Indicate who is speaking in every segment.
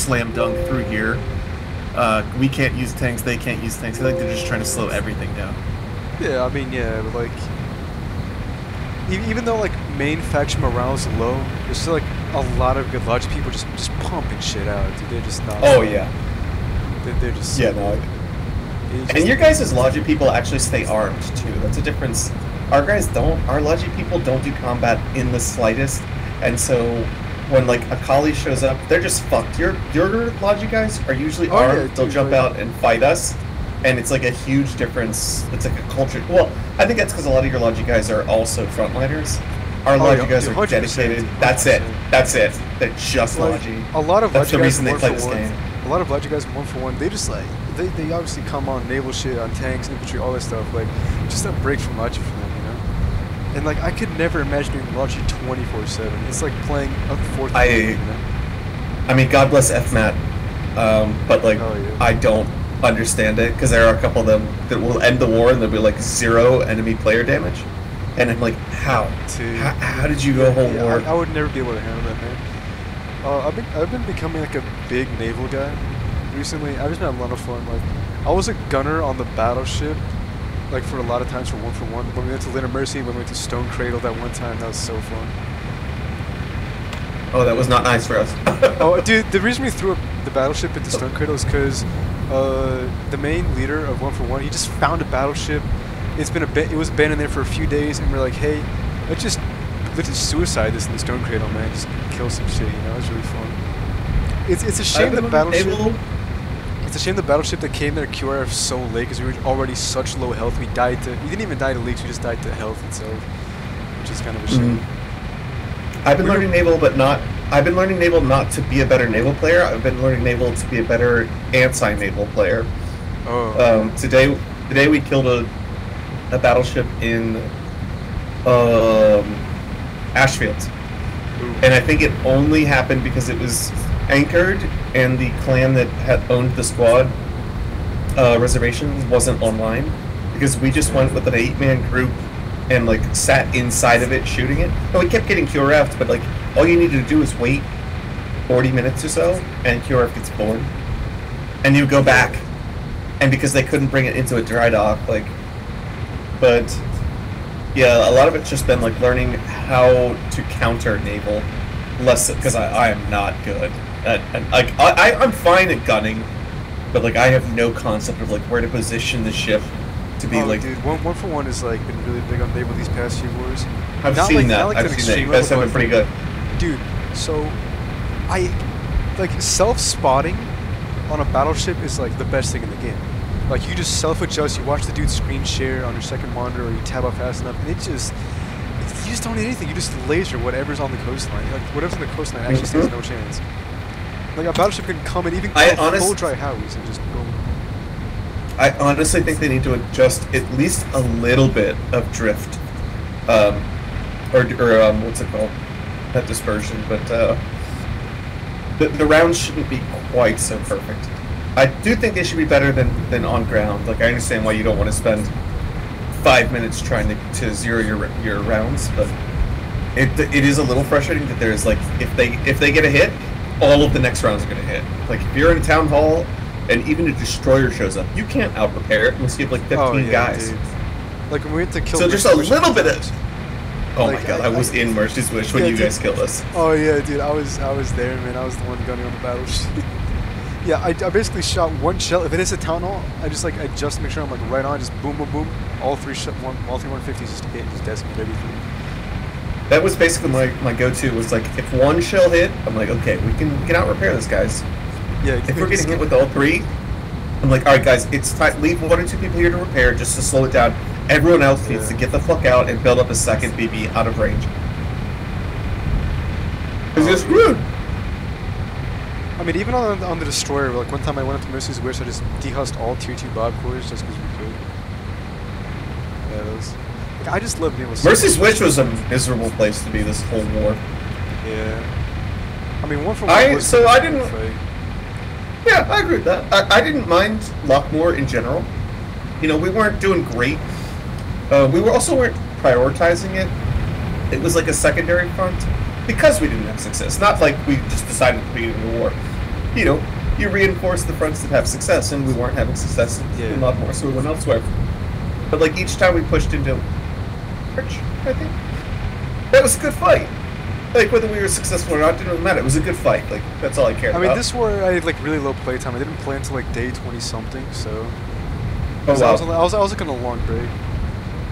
Speaker 1: slam dunk through here. We can't use tanks, they can't use tanks. I think they're just trying to slow everything down.
Speaker 2: Yeah, I mean, yeah, but like, even though like main faction morale is low, there's still like a lot of good logic people just pumping shit out. Dude, they're just not.
Speaker 1: Oh yeah.
Speaker 2: They're just.
Speaker 1: Yeah, no. And your guys' logic people actually stay armed too. That's a difference. Our guys don't. Our logic people don't do combat in the slightest, and so when like a collie shows up, they're just fucked. Your logic guys are usually armed. Yeah, they'll jump out and fight us, and it's like a huge difference. It's like a culture. Well, I think that's because a lot of your logic guys are also frontliners. Our logic guys are dedicated. 100%. That's it. That's it. They're just
Speaker 2: like,
Speaker 1: logic.
Speaker 2: A lot of
Speaker 1: that's
Speaker 2: the
Speaker 1: reason they play this game.
Speaker 2: A lot of logic guys 1-for-1. They just like they obviously come on naval shit, on tanks, infantry, all this stuff. Like just a break from logic for them, you know. And like I could never imagine doing logic 24/7. It's like playing a fourth game, you know?
Speaker 1: I mean, God bless FMAT, but like I don't understand it because there are a couple of them that will end the war and there'll be like 0 enemy player damage, and I'm like, how did you go a whole war?
Speaker 2: I would never be able to handle that, man. I've been becoming like a big naval guy recently. I've just been having a lot of fun. Like I was a gunner on the battleship, like for a lot of times for 1-for-1. When we went to Lynn Mercy, when we went to Stone Cradle that one time, that was so fun.
Speaker 1: Oh, that was not nice for us.
Speaker 2: Oh, dude, the reason we threw up the battleship into Stone Cradle is because the main leader of 1-for-1, he just found a battleship. It was abandoned there for a few days, and we're like, hey, let's just suicide this in the Stone Cradle, man. Just kill some shit, you know. It's really fun. It's a shame the battleship. It's a shame the battleship that came there QRF so late because we were already such low health. We didn't even die to leaks. We just died to health itself, which is kind of a shame.
Speaker 1: I've been learning naval, I've been learning naval not to be a better naval player. I've been learning naval to be a better anti-naval player.
Speaker 2: Oh.
Speaker 1: Today we killed a battleship in Ashfield, and I think it only happened because it was anchored and the clan that had owned the squad reservation wasn't online, because we just went with an 8-man group and like sat inside of it shooting it. And we kept getting QRF'd, but like all you needed to do is wait 40 minutes or so and QRF gets born, and you go back, and because they couldn't bring it into a dry dock, like, but yeah, a lot of it's just been like learning how to counter naval, less because I am not good at, and like I'm fine at gunning, but like I have no concept of like where to position the ship to be like.
Speaker 2: Dude, 1-for-1 has like been really big on naval these past few wars.
Speaker 1: I've seen that. You guys have been pretty good.
Speaker 2: Dude, so I like self-spotting on a battleship is like the best thing in the game. Like you just self-adjust, you watch the dude screen share on your second monitor, or you tab out fast enough, and you just don't need anything. You just laser whatever's on the coastline. Like whatever's on the coastline actually stands no chance. Like a battleship can come and even full dry howies and just boom.
Speaker 1: I honestly think they need to adjust at least a little bit of drift, or what's it called? Not dispersion, but the rounds shouldn't be quite so perfect. I do think they should be better than on ground. Like I understand why you don't want to spend 5 minutes trying to zero your rounds, but it is a little frustrating that there's like if they get a hit, all of the next rounds are going to hit. Like if you're in a town hall and even a destroyer shows up, you can't out repair it unless you have like 15 guys.
Speaker 2: Dude. Like when we had to kill.
Speaker 1: So just a little bit of. Oh like, my god, I was in Mercy's Wish when you guys killed us.
Speaker 2: Oh yeah, dude, I was there, man. I was the one gunning on the battleship. Yeah, I basically shot one shell. If it is a town hall, I just adjust to make sure I'm like right on, just boom, boom, boom. All three 150s just hit, just decimate everything.
Speaker 1: That was basically my go-to. Was like if one shell hit, I'm like, okay, we can out repair this, guys.
Speaker 2: Yeah.
Speaker 1: If we're getting hit with all three, I'm like, all right, guys, it's time. Leave 1 or 2 people here to repair, just to slow it down. Everyone else needs to get the fuck out and build up a second BB out of range. It's just rude.
Speaker 2: I mean, even on the destroyer, like one time I went up to Mercy's Wish, I just dehusked all tier 2 Bob cores just because we could. Yeah, that was. Like, I just love naval.
Speaker 1: Mercy's Wish was a miserable place to be this whole war.
Speaker 2: Yeah. I mean, 1-for-1
Speaker 1: I didn't. Yeah, I agree with that. I didn't mind Lockmore in general. You know, we weren't doing great. We weren't prioritizing it. It was like a secondary front because we didn't have success. Not like we just decided at the beginning of the war. you know, you reinforce the fronts that have success, and we weren't having success in a lot more, so we went elsewhere. But like each time we pushed into March, I think that was a good fight. Like whether we were successful or not didn't really matter. It was a good fight. Like that's all I cared about.
Speaker 2: I mean, this war I had like really low playtime. I didn't play until like day 20 something, so.
Speaker 1: Oh wow.
Speaker 2: I was like on a long break.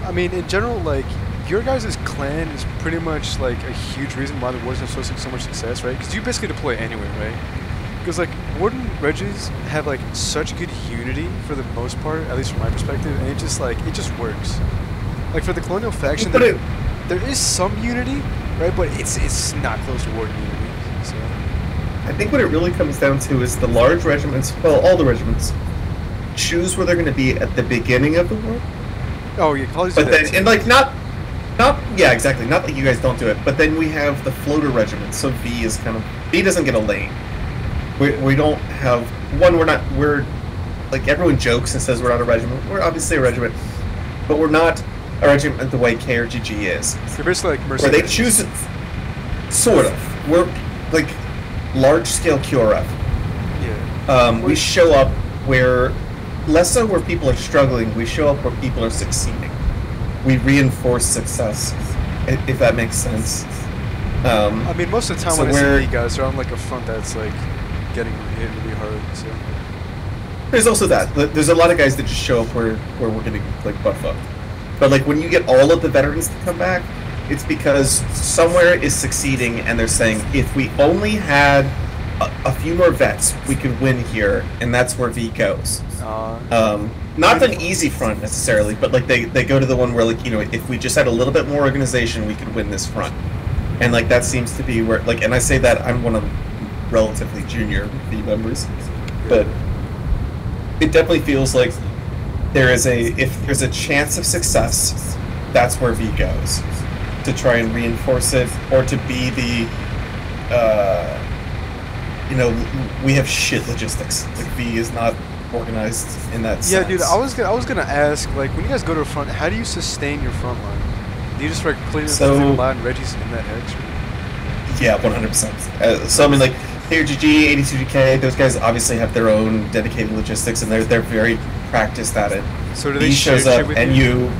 Speaker 2: I mean, in general, like your guys' clan is pretty much like a huge reason why the war's not so much success, right? Because you basically deploy anywhere, right? Because like Warden Regis have like such good unity for the most part, at least from my perspective, and it just works. Like for the Colonial faction, there is some unity, right? But it's not close to Warden unity. So
Speaker 1: I think what it really comes down to is the large regiments, well, all the regiments, choose where they're going to be at the beginning of the war.
Speaker 2: Oh yeah, colleges.
Speaker 1: But then, and like not yeah, exactly. Not that you guys don't do it, but then we have the floater regiments. So V doesn't get a lane. We don't have we're like everyone jokes and says we're not a regiment. We're obviously a regiment, but we're not a regiment the way KRGG is.
Speaker 2: They're basically like
Speaker 1: where they choose it, sort of. We're like large scale QRF.
Speaker 2: Yeah.
Speaker 1: We show up where less so where people are struggling. We show up where people are succeeding. We reinforce success, if that makes sense.
Speaker 2: I mean, most of the time
Speaker 1: so
Speaker 2: when I see you guys, they're on like a front that's like getting hit really hard. So
Speaker 1: there's also that. There's a lot of guys that just show up where we're getting like butt fucked. But like when you get all of the veterans to come back, it's because somewhere is succeeding, and they're saying if we only had a few more vets, we could win here, and that's where V goes. Not an easy front necessarily, but like they go to the one where like, you know, if we just had a little bit more organization, we could win this front. And like that seems to be where like, and I say that I'm one of relatively junior V members, but it definitely feels like if there's a chance of success, that's where V goes to try and reinforce it, or to be the you know, we have shit logistics. Like V is not organized in that sense.
Speaker 2: Yeah, dude, I was gonna ask, like, when you guys go to a front, how do you sustain your front line? Do you just like clean the line Reggie's in that hex?
Speaker 1: Yeah, 100%. So I mean, like KRGG, 82GK, those guys obviously have their own dedicated logistics, and they're very practiced at it.
Speaker 2: So do they
Speaker 1: shows up
Speaker 2: with
Speaker 1: and
Speaker 2: you?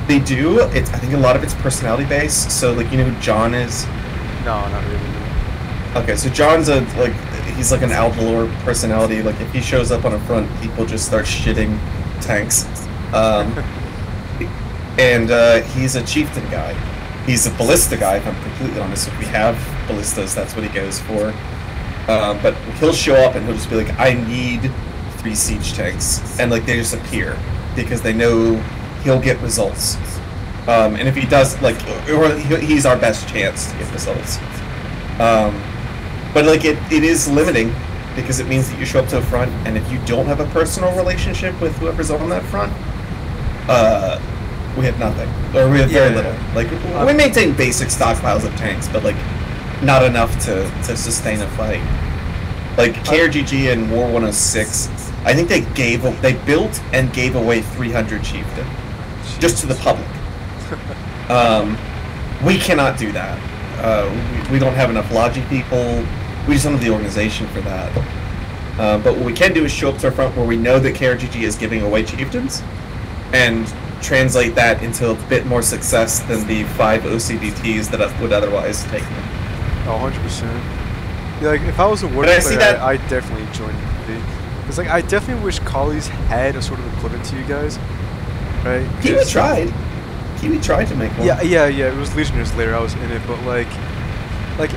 Speaker 1: They do. I think a lot of it's personality based. So like, you know who John is?
Speaker 2: No, not really.
Speaker 1: Okay, so John's he's like an outlaw personality. Like if he shows up on a front, people just start shitting tanks. And he's a chieftain guy. He's a ballista guy, if I'm completely honest. If we have ballistas, that's what he goes for. But he'll show up and he'll just be like, I need 3 siege tanks. And like they just appear because they know he'll get results. And if he does, like, or he's our best chance to get results. But like it is limiting because it means that you show up to a front, and if you don't have a personal relationship with whoever's on that front, we have nothing, or we have very little. Like we maintain basic stockpiles of tanks, but like not enough to sustain a fight. Like KRGG and War 106, I think they built and gave away 300 chieftain just to the public. We cannot do that. We don't have enough Logi people. We just don't have the organization for that. But what we can do is show up to a front where we know that KRGG is giving away chieftains, and translate that into a bit more success than the 5 OCDTs that would otherwise take them.
Speaker 2: Oh, 100%. Yeah, like if I was a Warden player, I'd definitely join V. Because like I definitely wish Collies had a sort of equivalent to you guys, right?
Speaker 1: Kiwi tried to make one.
Speaker 2: Yeah. It was Legionnaires later. I was in it, but like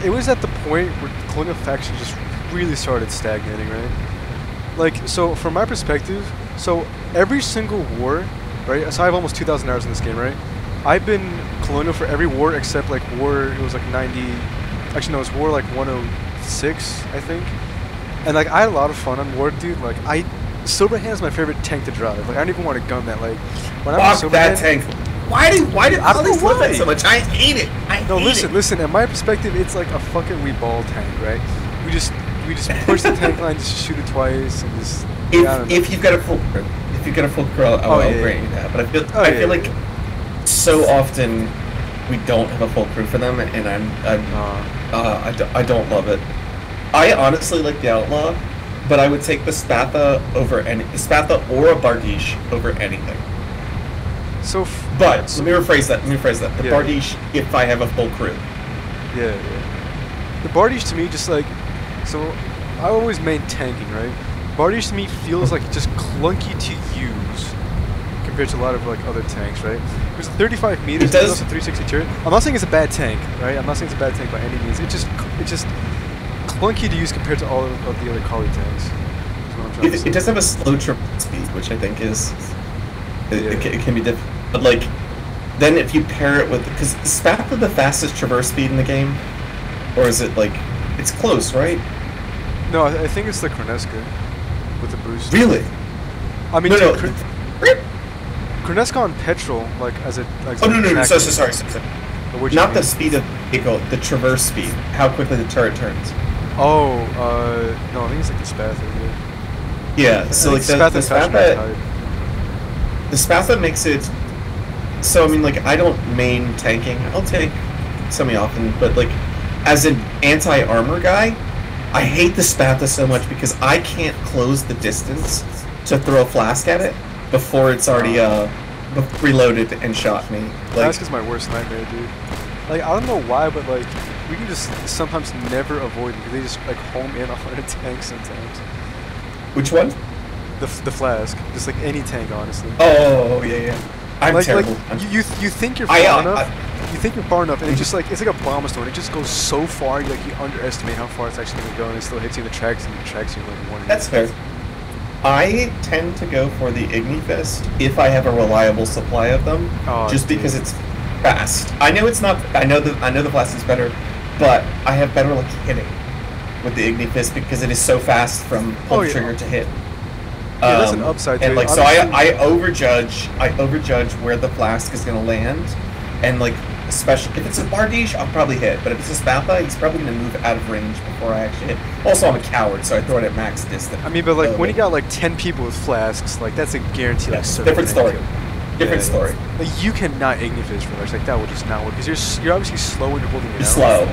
Speaker 2: it was at the point where the Colonial faction just really started stagnating, right? Like, so from my perspective, so every single war, right? So I have almost 2,000 hours in this game, right? I've been Colonial for every war except like war. It was like 90. Actually, no, it was war like 106, I think. And like I had a lot of fun on war, dude. Like Silver Hand's my favorite tank to drive. Like I don't even want to gun that. Like when I'm
Speaker 1: Silver Hand, tank. Why did all these love it so much? I hate it.
Speaker 2: Listen. In my perspective, it's like a fucking we-ball tank, right? We just push the tank line, just shoot it twice, and just.
Speaker 1: If you've got a full crew, I'll grant you that. But I feel like so often we don't have a full crew for them, and I don't love it. I honestly like the Outlaw, but I would take the Spatha over any Spatha or a Bardiche over anything.
Speaker 2: So,
Speaker 1: But let me rephrase that. The
Speaker 2: Yeah.
Speaker 1: Bardiche, if I have a full crew.
Speaker 2: yeah. The Bardiche to me just like, so I always main tanking, right? Bardiche to me feels like just clunky to use compared to a lot of like other tanks, right? There's 35 meters,
Speaker 1: It does.
Speaker 2: also 360 turret. I'm not saying it's a bad tank, right? I'm not saying it's a bad tank by any means. It's just clunky to use compared to all of the other Kali tanks. Is what I'm trying to say.
Speaker 1: It does have a slow traverse speed, which I think is it can be difficult. But like, then if you pair it with, because is Spatha the fastest traverse speed in the game, or is it like it's close, right?
Speaker 2: No, I think it's the Korneska with the boost.
Speaker 1: Really?
Speaker 2: I mean,
Speaker 1: No,
Speaker 2: dude,
Speaker 1: no.
Speaker 2: Korneska on petrol, like as a like.
Speaker 1: Oh no!
Speaker 2: track-
Speaker 1: Sorry.
Speaker 2: or what you
Speaker 1: Not the
Speaker 2: mean?
Speaker 1: speed of the vehicle, the traverse speed. How quickly the turret turns.
Speaker 2: Oh, no, I think it's like the Spatha. Yeah.
Speaker 1: Yeah. So
Speaker 2: I
Speaker 1: like
Speaker 2: think
Speaker 1: the
Speaker 2: Spatha
Speaker 1: Spatha, the Spatha makes it. So I mean, like I don't main tanking. I'll tank semi-often, but like as an anti-armor guy, I hate the Spatha so much because I can't close the distance to throw a flask at it before it's already reloaded and shot me. Like,
Speaker 2: Flask is my worst nightmare, dude. Like, I don't know why, but like, we can just sometimes never avoid them because they just like home in on a tank sometimes.
Speaker 1: which one?
Speaker 2: The Flask, just like any tank, honestly.
Speaker 1: Oh yeah. I'm
Speaker 2: like,
Speaker 1: terrible.
Speaker 2: Like, you think you're
Speaker 1: I,
Speaker 2: far
Speaker 1: uh,
Speaker 2: enough. You think you're far enough, and it's just like it's like a bomb storm. It just goes so far, you underestimate how far it's actually gonna go, and it still hits you in the tracks, and the tracks you like one.
Speaker 1: That's fair. I tend to go for the Ignifist if I have a reliable supply of them, just because it's fast. I know it's not. I know the Blast is better, but I have better luck hitting with the Ignifist because it is so fast from pull the trigger to hit.
Speaker 2: Yeah, that's an upside to
Speaker 1: and
Speaker 2: it.
Speaker 1: like so, I overjudge where the Flask is gonna land, and like especially if it's a Bardiche, I'll probably hit. But if it's a Spatha, he's probably gonna move out of range before I actually hit. Also, I'm a coward, so I throw it at max distance.
Speaker 2: I mean, but like when you got like 10 people with flasks, like that's a guarantee. Like
Speaker 1: different story. Different story.
Speaker 2: Like you cannot Ignifist reverse. Like that would just not work because you're obviously slow when you're holding it out.
Speaker 1: You're slow.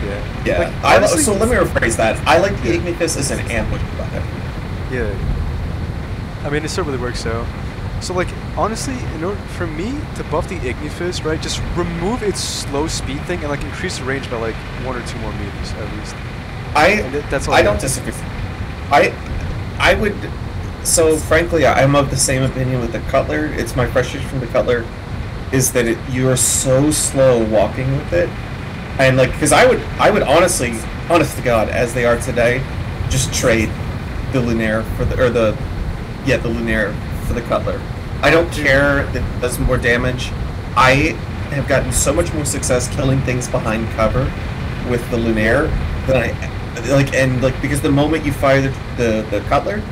Speaker 2: Yeah.
Speaker 1: Yeah.
Speaker 2: Like, honestly,
Speaker 1: so let me rephrase that. I like the Ignifist as an ambush weapon.
Speaker 2: Yeah. I mean, it still really works out. So like honestly, in order for me to buff the Ignifist, right, just remove its slow speed thing and like increase the range by like 1 or 2 more meters at least. That's all
Speaker 1: I don't disagree. I would. So frankly, I'm of the same opinion with the Cutler. It's my frustration from the Cutler is that you are so slow walking with it, and like because I would honestly, honest to God, as they are today, just trade the Lunaire for the Lunaire for the Cutler. I don't care that it does more damage. I have gotten so much more success killing things behind cover with the Lunaire than I because the moment you fire the Cutler,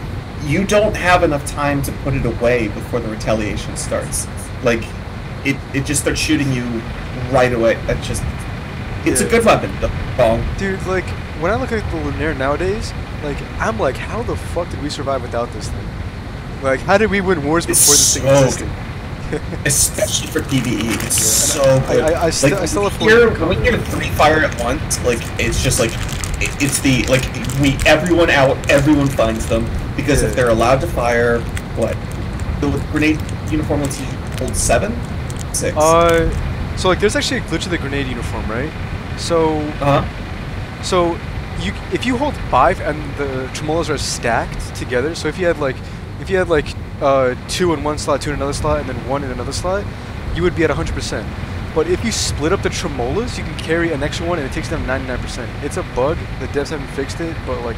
Speaker 1: you don't have enough time to put it away before the retaliation starts. Like it just starts shooting you right away. It's a good weapon.
Speaker 2: Dude, like when I look at the Lunaire nowadays, like I'm like, how the fuck did we survive without this thing? Like, how did we win wars before this thing existed?
Speaker 1: Especially for PvE, it's so good.
Speaker 2: I still have
Speaker 1: when we hear 3 fire at once, like it's just like it's the like everyone out, everyone finds them because if they're allowed to fire, what the grenade uniform lets you hold 7, 6.
Speaker 2: So like there's actually a glitch of the grenade uniform, right? So so if you hold 5 and the tremolos are stacked together, so if you had like 2 in one slot, 2 in another slot, and then 1 in another slot, you would be at 100%. But if you split up the tremolos, you can carry an extra one, and it takes them 99%. It's a bug. The devs haven't fixed it, but like,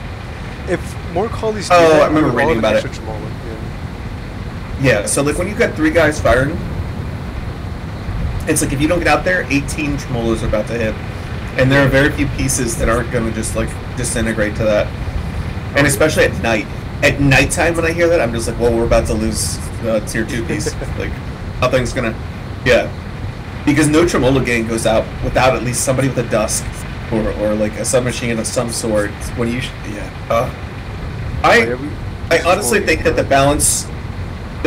Speaker 2: if more callies,
Speaker 1: I remember reading about it.
Speaker 2: Tremolo,
Speaker 1: yeah. So like when you got 3 guys firing, it's like if you don't get out there, 18 tremolos are about to hit, and there are very few pieces that aren't going to just like disintegrate to that, and especially at night. At nighttime, when I hear that, I'm just like, well, we're about to lose tier 2 piece. Like, nothing's gonna... Yeah. Because no Tremolo gang goes out without at least somebody with a dusk or like a submachine of some sort. When you... I honestly think that the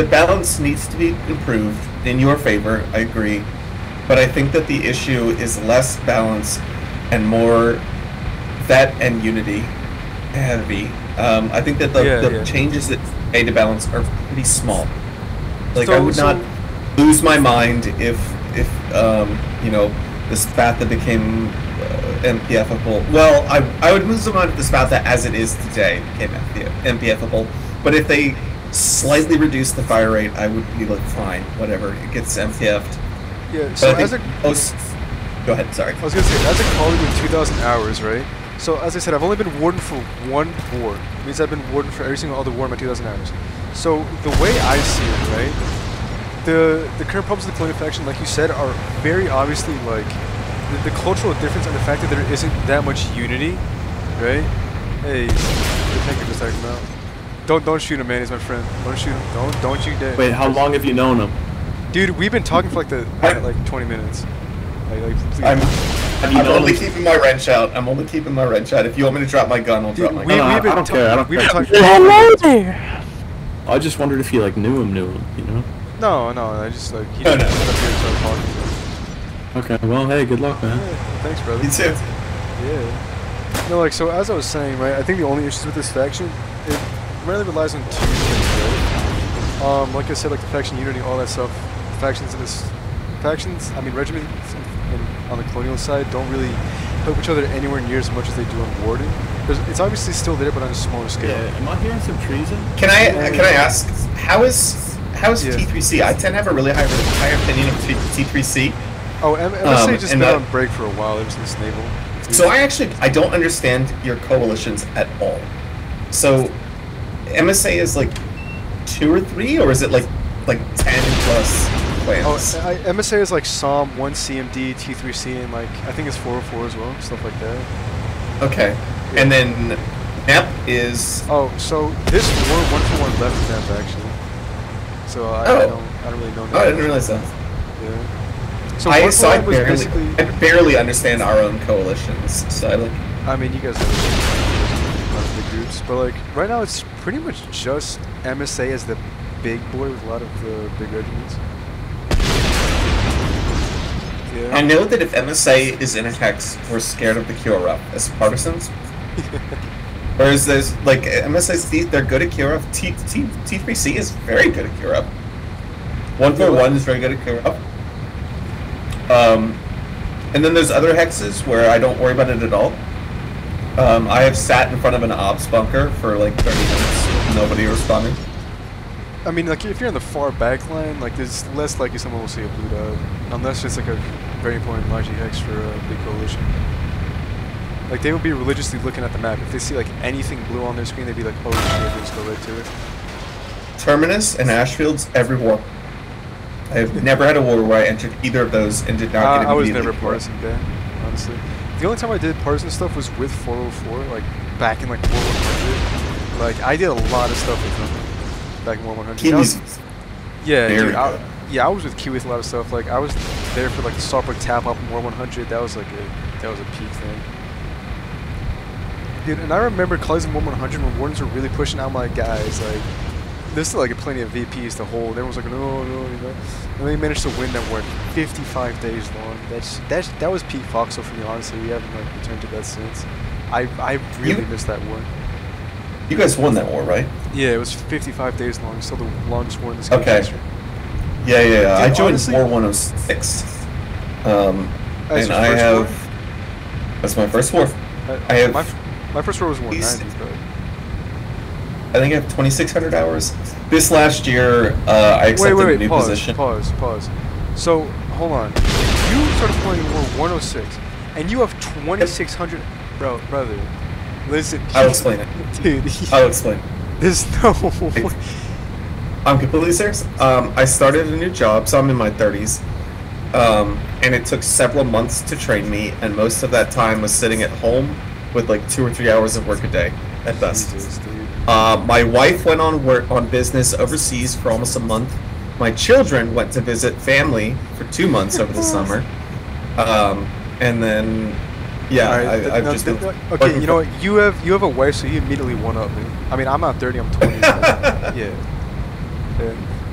Speaker 1: balance needs to be improved in your favor. I agree. But I think that the issue is less balance and more vet and unity. heavy. I think that the changes that made to balance are pretty small. Like I would not lose my mind if you know, the Spatha became MPFable. Well, I would lose my mind if the Spatha as it is today became MPFable. But if they slightly reduced the fire rate, I would be like, fine, whatever, it gets MPF'd.
Speaker 2: Yeah. So as a
Speaker 1: go ahead. Sorry.
Speaker 2: I was gonna say, as a colleague with 2,000 hours, right? So as I said, I've only been warden for one war. It means I've been warden for every single other war in my 2,000 hours. So the way I see it, right? The current problems of the colonial faction, like you said, are very obviously like the cultural difference and the fact that there isn't that much unity, right? Hey, the tanker just talking about. Don't shoot him, man. He's my friend. Don't shoot him. Don't you dare.
Speaker 3: Wait, how long have you known him?
Speaker 2: Dude, we've been talking for like 20 minutes. Please.
Speaker 1: I'm only keeping my wrench out. I'm only keeping my wrench out. If you want me to drop my gun, I'll drop my gun.
Speaker 3: I don't care.
Speaker 2: We've been talking.
Speaker 3: Hello there. I just wondered if you like knew him, you know?
Speaker 2: No. I just like he just up here started talking.
Speaker 3: Okay. Well, hey, good luck, man.
Speaker 2: Yeah, thanks, brother.
Speaker 1: You too.
Speaker 2: Yeah. No, like so as I was saying, right? I think the only issues with this faction, it really relies on two things, right? Like I said, like the faction unity, all that stuff. Factions. I mean, regiments on the colonial side don't really help each other anywhere near as much as they do on warden. It's obviously still there, but on a smaller scale.
Speaker 3: Yeah. Am I hearing some treason?
Speaker 1: Can I ask how is T3C? I tend to have a really high opinion of T3C.
Speaker 2: Oh, MSA just been on break for a while ever since Naval.
Speaker 1: So I don't understand your coalitions at all. So MSA is like 2 or 3, or is it like 10 plus clans?
Speaker 2: Oh, MSA is like SOM, 1 CMD, T3C, and like I think it's 404 as well, stuff like that.
Speaker 1: Okay, yeah. And then NEP is.
Speaker 2: Oh, so this war 1-for-1 left NEP actually. So I don't really know.
Speaker 1: Oh, I didn't realize that.
Speaker 2: Yeah.
Speaker 1: So I barely understand our own coalitions. So
Speaker 2: I mean, you guys have a lot of big groups, but like right now it's pretty much just MSA as the big boy with a lot of the big regiments. Yeah.
Speaker 1: I know that if MSA is in a hex, we're scared of the QRF as partisans. Whereas there's like MSA, they're good at QRF. T3C is very good at QRF. 141 is very good at QRF. And then there's other hexes where I don't worry about it at all. I have sat in front of an ops bunker for like 30 minutes with nobody responding.
Speaker 2: I mean, like if you're in the far back line, like there's less likely someone will see a blue dot, unless it's like a very important Logi hex for a big coalition. Like they would be religiously looking at the map. If they see like anything blue on their screen, they'd be like, "Oh shit, let's go right to it."
Speaker 1: Terminus and Ashfield's every war. I have never had a war where I entered either of those and did not get immediately.
Speaker 2: I was never partisan guy, honestly. The only time I did partisan stuff was with 404, like back in like War 100. Like I did a lot of stuff with them back in War 100. I was with Q with a lot of stuff. Like I was there for like the Starbuck tap up in War 100. That was like that was a peak thing. Dude, and I remember colors in War 100 when wardens were really pushing out my guys. Like there's still like plenty of VPs to hold. Everyone's like, no, you know. And they managed to win that war 55 days long. That was peak Foxhole for me, honestly. We haven't like returned to that since. I really missed that war.
Speaker 1: You guys won that war, right?
Speaker 2: Yeah, it was 55 days long. Still the longest war in this game's history.
Speaker 1: Yeah. Dude, I joined
Speaker 2: honestly,
Speaker 1: War 106. And I have. That's my first war. I have.
Speaker 2: My first war was 190, but.
Speaker 1: I think I have 2,600 hours. This last year, I accepted a new position.
Speaker 2: Pause. So, hold on. You started playing War 106, and you have 2,600... Brother, listen.
Speaker 1: I'll explain it.
Speaker 2: Dude.
Speaker 1: I'll explain it.
Speaker 2: There's no...
Speaker 1: I'm completely serious. I started a new job, so I'm in my 30s. And it took several months to train me, and most of that time was sitting at home with like 2 or 3 hours of work a day, at best.
Speaker 2: Jesus, dude.
Speaker 1: My wife went on business overseas for almost a month. My children went to visit family for 2 months over the summer. And then, yeah,
Speaker 2: right,
Speaker 1: I've just been
Speaker 2: okay, you know what? You have a wife, so you immediately one up me. I mean, I'm not 30, I'm 20. So, yeah.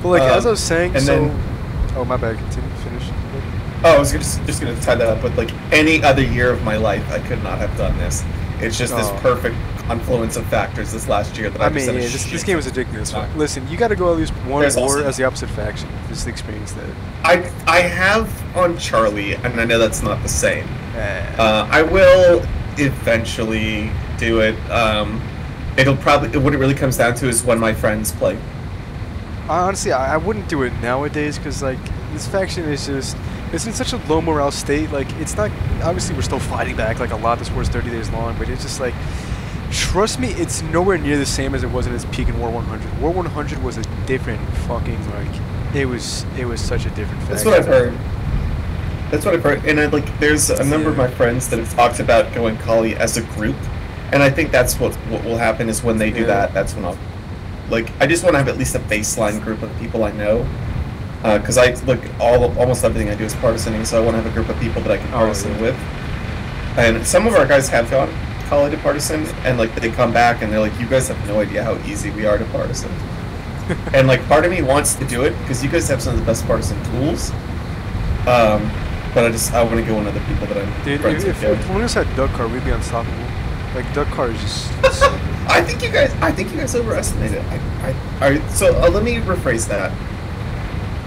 Speaker 2: But like as I was saying,
Speaker 1: and
Speaker 2: so.
Speaker 1: Then,
Speaker 2: oh my bad. Continue. Finish.
Speaker 1: Oh, I was just gonna tie that up with like any other year of my life, I could not have done this. It's just this perfect confluence of factors this last year that
Speaker 2: I
Speaker 1: I've just
Speaker 2: mean,
Speaker 1: had a
Speaker 2: yeah, this
Speaker 1: shit
Speaker 2: game was
Speaker 1: ton.
Speaker 2: ridiculous. Listen, you got to go at least one
Speaker 1: There's
Speaker 2: war
Speaker 1: also
Speaker 2: as the opposite faction just to experience that.
Speaker 1: I have on Charlie, and I know that's not the same.
Speaker 2: Eh.
Speaker 1: I will eventually do it. What it really comes down to is when my friends play.
Speaker 2: Honestly, I wouldn't do it nowadays because like this faction is just it's in such a low morale state. Like it's not obviously we're still fighting back like a lot. This war's 30 days long, but it's just like trust me, it's nowhere near the same as it was in its peak in War 100. War 100 was a different fucking like it was such a different faction.
Speaker 1: That's what I've heard. That's what I've heard, and there's a number of my friends that have talked about going Kali as a group, and I think that's what will happen is when they do that. That's when I just want to have at least a baseline group of people I know, because almost everything I do is partisaning, so I want to have a group of people that I can partisan with. And some of our guys have gone Kali to partisan, and like they come back and they're like, "You guys have no idea how easy we are to partisan." And like part of me wants to do it because you guys have some of the best partisan tools. But I want to go with other people that I'm friends with.
Speaker 2: If one of us had Duck Car, we'd be unstoppable. Like Duck Car is just.
Speaker 1: I think you guys overestimate it. So let me rephrase that.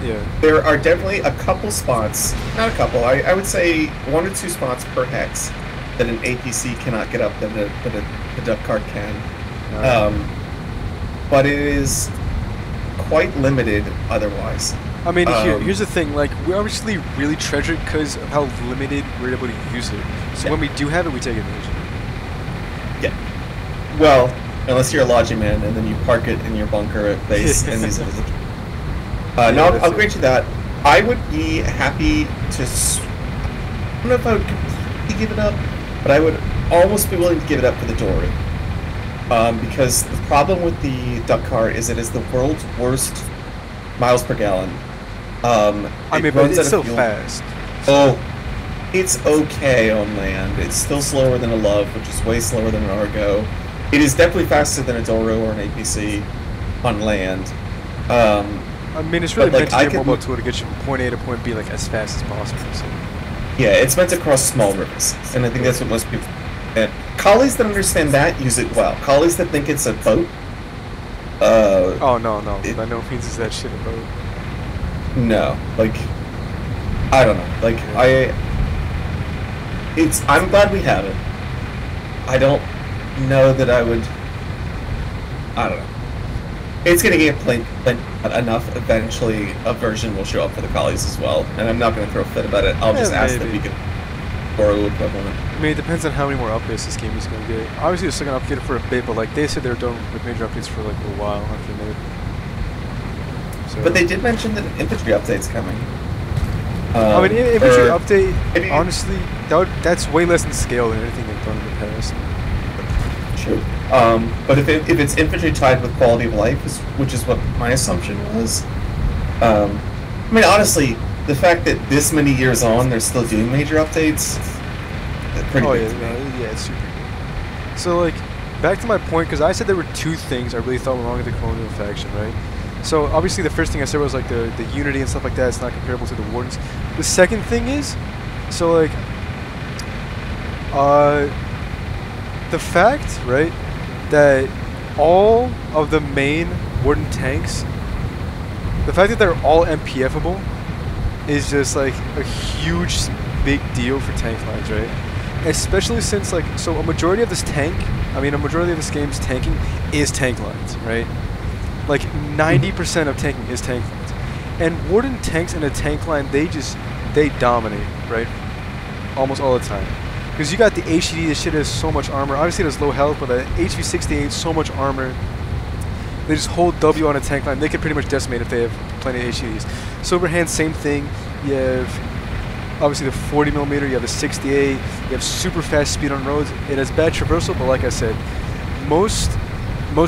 Speaker 2: Yeah.
Speaker 1: There are definitely a couple spots, not a couple. I would say 1 or 2 spots per hex that an APC cannot get up that a Duck Car can. But it is quite limited otherwise.
Speaker 2: I mean, here's the thing. Like, we obviously really treasure it because of how limited we're able to use it. So when we do have it, we take advantage of it.
Speaker 1: Yeah. Well, unless you're a Logi man, and then you park it in your bunker at base and use it as a... no, I'll grant you that. I would be happy to... I don't know if I would completely give it up, but I would almost be willing to give it up for the Dory. Because the problem with the Duck Car is it is the world's worst miles per gallon.
Speaker 2: I mean, but it's still fast.
Speaker 1: Oh, it's okay on land. It's still slower than a Love, which is way slower than an Argo. It is definitely faster than a Doro or an APC on land.
Speaker 2: I mean, it's really meant to be a mobile tool to get you from point A to point B like as fast as possible. So.
Speaker 1: Yeah, it's meant to cross small rivers, and I think that's what most people. And collies that understand that use it well. Collies that think it's a boat.
Speaker 2: Oh no, by no means is that shit a boat.
Speaker 1: No, like I don't know. Like I'm glad we have it. I don't know that I would. I don't know. It's gonna get played enough. Eventually, a version will show up for the collies as well, and I'm not gonna throw a fit about it. I'll just ask that we could borrow equivalent.
Speaker 2: I mean, it depends on how many more updates this game is gonna get. Obviously, it's still gonna update it for a bit, but like they said, they're done with major updates for like a little while after they. So.
Speaker 1: But they did mention that an infantry update's coming.
Speaker 2: I mean, infantry update. Honestly, that's way less in scale than anything they've done in the past.
Speaker 1: True. But if it's infantry tied with quality of life, which is what my assumption was, I mean, honestly, the fact that this many years on they're still doing major updates, pretty good to me.
Speaker 2: Yeah, it's super good. So like, back to my point, because I said there were 2 things I really thought were wrong with the Colonial faction, right? So obviously the first thing I said was like the unity and stuff like that. It's not comparable to the Wardens. The second thing is, so like, the fact, right, that all of the main Warden tanks, the fact that they're all MPFable is just like a huge, big deal for tank lines, right? Especially since like, so a majority of this game's tanking is tank lines, right? Like 90% of tanking is tank lines. And Warden tanks in a tank line, they dominate, right? Almost all the time. Because you got the HDD, this shit has so much armor. Obviously it has low health, but the HV68, so much armor. They just hold W on a tank line. They can pretty much decimate if they have plenty of HDDs. Silverhand, same thing. You have obviously the 40mm, you have the 68, you have super fast speed on roads. It has bad traversal, but like I said, most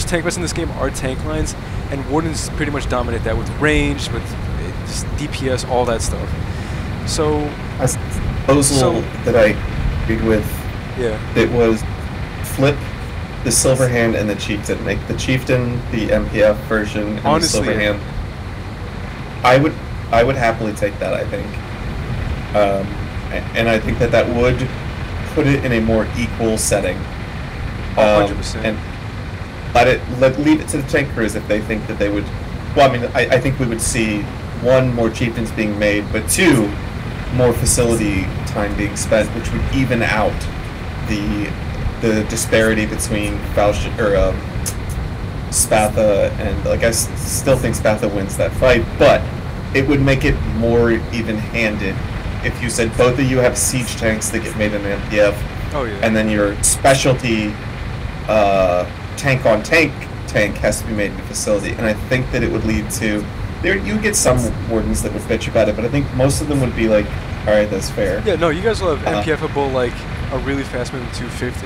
Speaker 2: tank fights in this game are tank lines, and Wardens pretty much dominate that with range, with just DPS, all that stuff. So,
Speaker 1: a proposal that I agreed with, it was flip the Silverhand and the Chieftain. Make the Chieftain the MPF version and
Speaker 2: honestly,
Speaker 1: the Silverhand. I would happily take that, I think. And I think that would put it in a more equal setting.
Speaker 2: 100%.
Speaker 1: And leave it to the tankers if they think that they would. Well, I mean, I think we would see one, more chieftains being made, but two, more facility time being spent, which would even out the disparity between Spatha and like I still think Spatha wins that fight, but it would make it more even-handed if you said both of you have siege tanks that get made in MPF, and then your specialty tank-on-tank tank has to be made in the facility. And I think that it would lead to you get some wardens that would bitch about it, but I think most of them would be like, all right, that's fair.
Speaker 2: Yeah, no, you guys will have MPFable like a really fast-moving 250,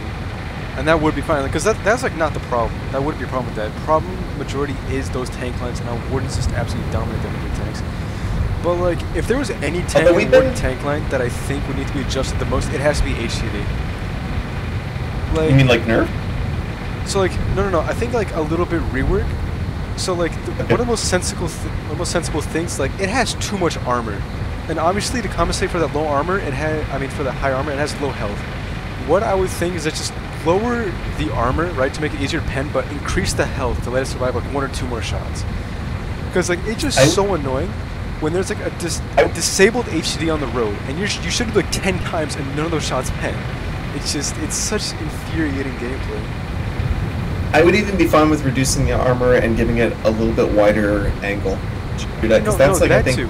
Speaker 2: and that would be fine because that's like not the problem. That wouldn't be a problem with that. Problem majority is those tank lines, and our wardens just absolutely dominate them with tanks. But like, if there was any tank line that I think would need to be adjusted the most, it has to be HCD. Like,
Speaker 1: you mean like nerf?
Speaker 2: So like, no. I think like a little bit rework. So like, one of the most sensible things, like, it has too much armor, and obviously to compensate for that low armor, for the high armor, it has low health. What I would think is that just lower the armor, right, to make it easier to pen, but increase the health to let it survive like 1 or 2 more shots. Because like, it's just so annoying when there's like a disabled HCD on the road, and you should do like 10 times and none of those shots pen. It's such infuriating gameplay.
Speaker 1: I would even be fine with reducing the armor and giving it a little bit wider angle. Because that's like, I think,
Speaker 2: too.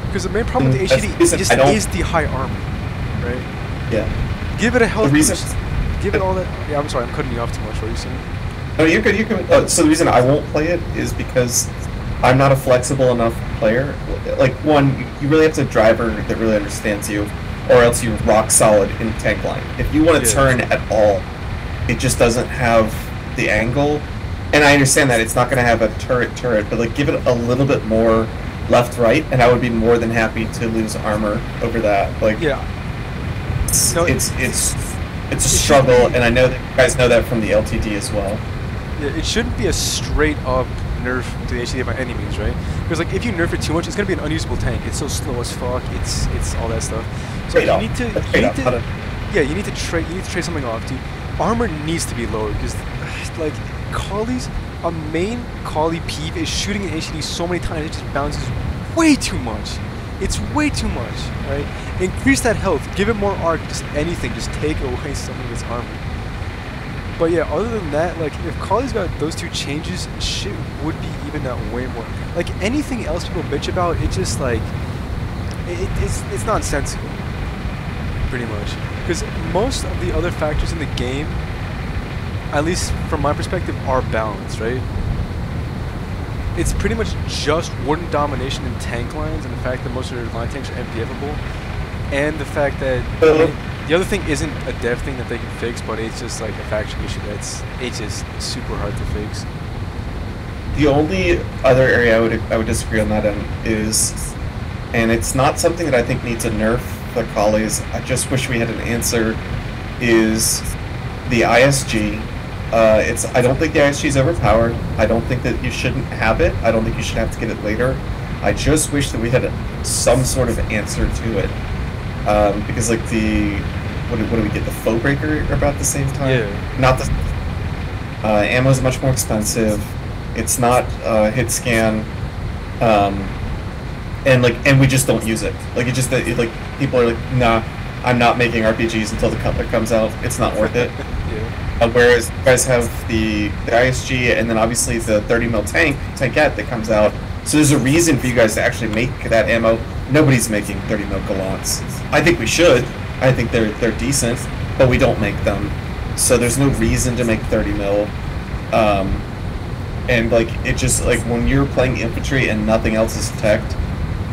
Speaker 2: Because the main problem with the HCD is the high armor, right?
Speaker 1: Yeah.
Speaker 2: Give it a health boost. Give it all that. Yeah, I'm sorry, I'm cutting you off too much. What are you saying?
Speaker 1: No, you're good. So the reason I won't play it is because I'm not a flexible enough player. Like, one, you really have to have a driver that really understands you, or else you're rock solid in tank line. If you want to turn at all, it just doesn't have the angle. And I understand that it's not going to have a turret, but like, give it a little bit more left-right, and I would be more than happy to lose armor over that. Like, it's a struggle, and I know that you guys know that from the LTD as well.
Speaker 2: Yeah, it shouldn't be a straight-up nerf to the HCD by any means, right? Because like, if you nerf it too much, it's gonna be an unusable tank. It's so slow as fuck. It's all that stuff. So you need to trade something off, dude. Armor needs to be lower because like, Collie's a main Collie peeve is shooting an HCD so many times it just bounces way too much. It's way too much, right? Increase that health, give it more arc, just anything, just take away some of its armor. But yeah, other than that, like, if Collie's got those 2 changes, shit would be even out way more. Like, anything else people bitch about, it just like, it's nonsensical, pretty much. Because most of the other factors in the game, at least from my perspective, are balanced, right? It's pretty much just warden domination in tank lines, and the fact that most of your line tanks are MPFable, and the fact that the other thing isn't a dev thing that they can fix, but it's just like a faction issue it's just super hard to fix.
Speaker 1: The only other area I would disagree on that end is, and it's not something that I think needs a nerf for Collies, I just wish we had an answer, is the ISG. I don't think the ISG is overpowered. I don't think that you shouldn't have it. I don't think you should have to get it later. I just wish that we had some sort of answer to it. Because like what do we get? The foe breaker about the same time?
Speaker 2: Yeah.
Speaker 1: Not the ammo is much more expensive. It's not hit scan, and we just don't use it. Like, like, people are like, nah, I'm not making RPGs until the Cutler comes out. It's not worth it. Whereas you guys have the ISG, and then obviously the 30mm tankette that comes out. So there's a reason for you guys to actually make that ammo. Nobody's making 30mm Gallants. I think we should. I think they're decent, but we don't make them. So there's no reason to make 30mm. And like, it just, like, when you're playing infantry and nothing else is teched,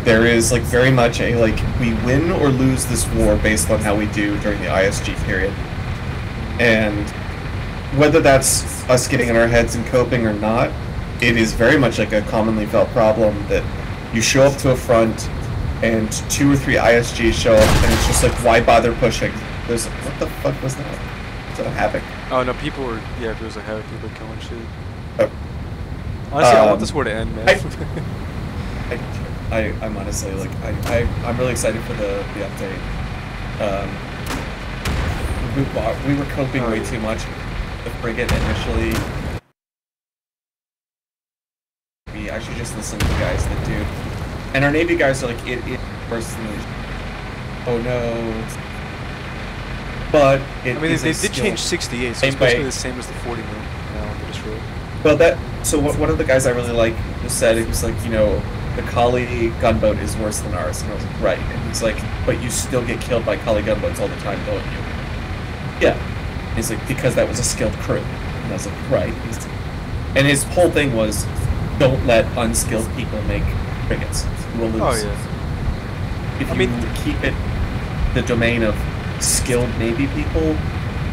Speaker 1: there is like very much a like, we win or lose this war based on how we do during the ISG period. And whether that's us getting in our heads and coping or not, it is very much like a commonly felt problem that you show up to a front and 2 or 3 ISGs show up, and it's just like, why bother pushing? There's, what the fuck was that? Was that a Havoc?
Speaker 2: Oh no, people were, yeah, there was a Havoc, people killing shit.
Speaker 1: Oh.
Speaker 2: Honestly, I want this war to end, man.
Speaker 1: I'm honestly, like, I'm really excited for the update. We were coping way too much. the frigate initially. I should just listen to the guys that do. And our Navy guys are like, it worse than the... Oh no. But it
Speaker 2: I mean, they did change 68, so it's basically the same as the 40 mil now on the destroyer.
Speaker 1: Well, so one of the guys I really like said, it was like, you know, the Kali gunboat is worse than ours. And I was like, right. And he's like, but you still get killed by Kali gunboats all the time, don't you? Yeah. He's like, because that was a skilled crew. And I was like, right. And his whole thing was, don't let unskilled people make frigates. You will lose.
Speaker 2: Oh, yeah.
Speaker 1: If you keep it the domain of skilled Navy people,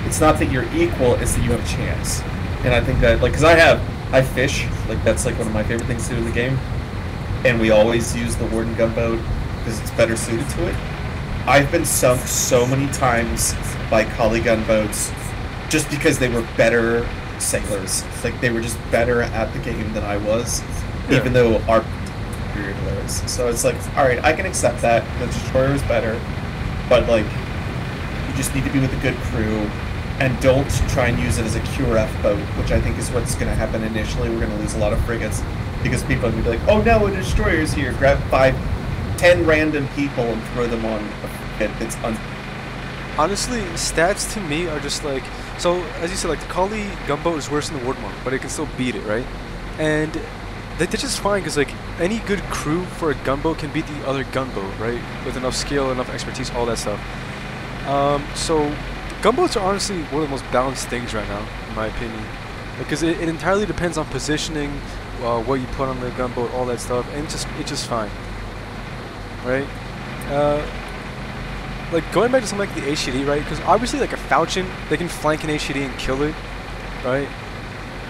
Speaker 1: it's not that you're equal, it's that you have a chance. And I think that, like, because I fish, like, that's like one of my favorite things to do in the game. And we always use the Warden gunboat because it's better suited to it. I've been sunk so many times by Kali gunboats just because they were better sailors. Like, they were just better at the game than I was, even though our superior to theirs. So it's like, alright, I can accept that. The destroyer is better, but, like, you just need to be with a good crew, and don't try and use it as a QRF boat, which I think is what's going to happen initially. We're going to lose a lot of frigates, because people are going to be like, oh no, a destroyer's here, grab 10 random people and throw them on a frigate that's
Speaker 2: Honestly, stats to me are just like, so as you said, like the Kali gunboat is worse than the Warden one, but it can still beat it, right? And they're just fine, because like any good crew for a gunboat can beat the other gunboat, right? With enough skill, enough expertise, all that stuff. So gunboats are honestly one of the most balanced things right now, in my opinion, because it entirely depends on positioning, what you put on the gunboat, all that stuff, and it's just fine, right? Like going back to something like the HCD, right? Because obviously, like a Falchion, they can flank an HCD and kill it, right?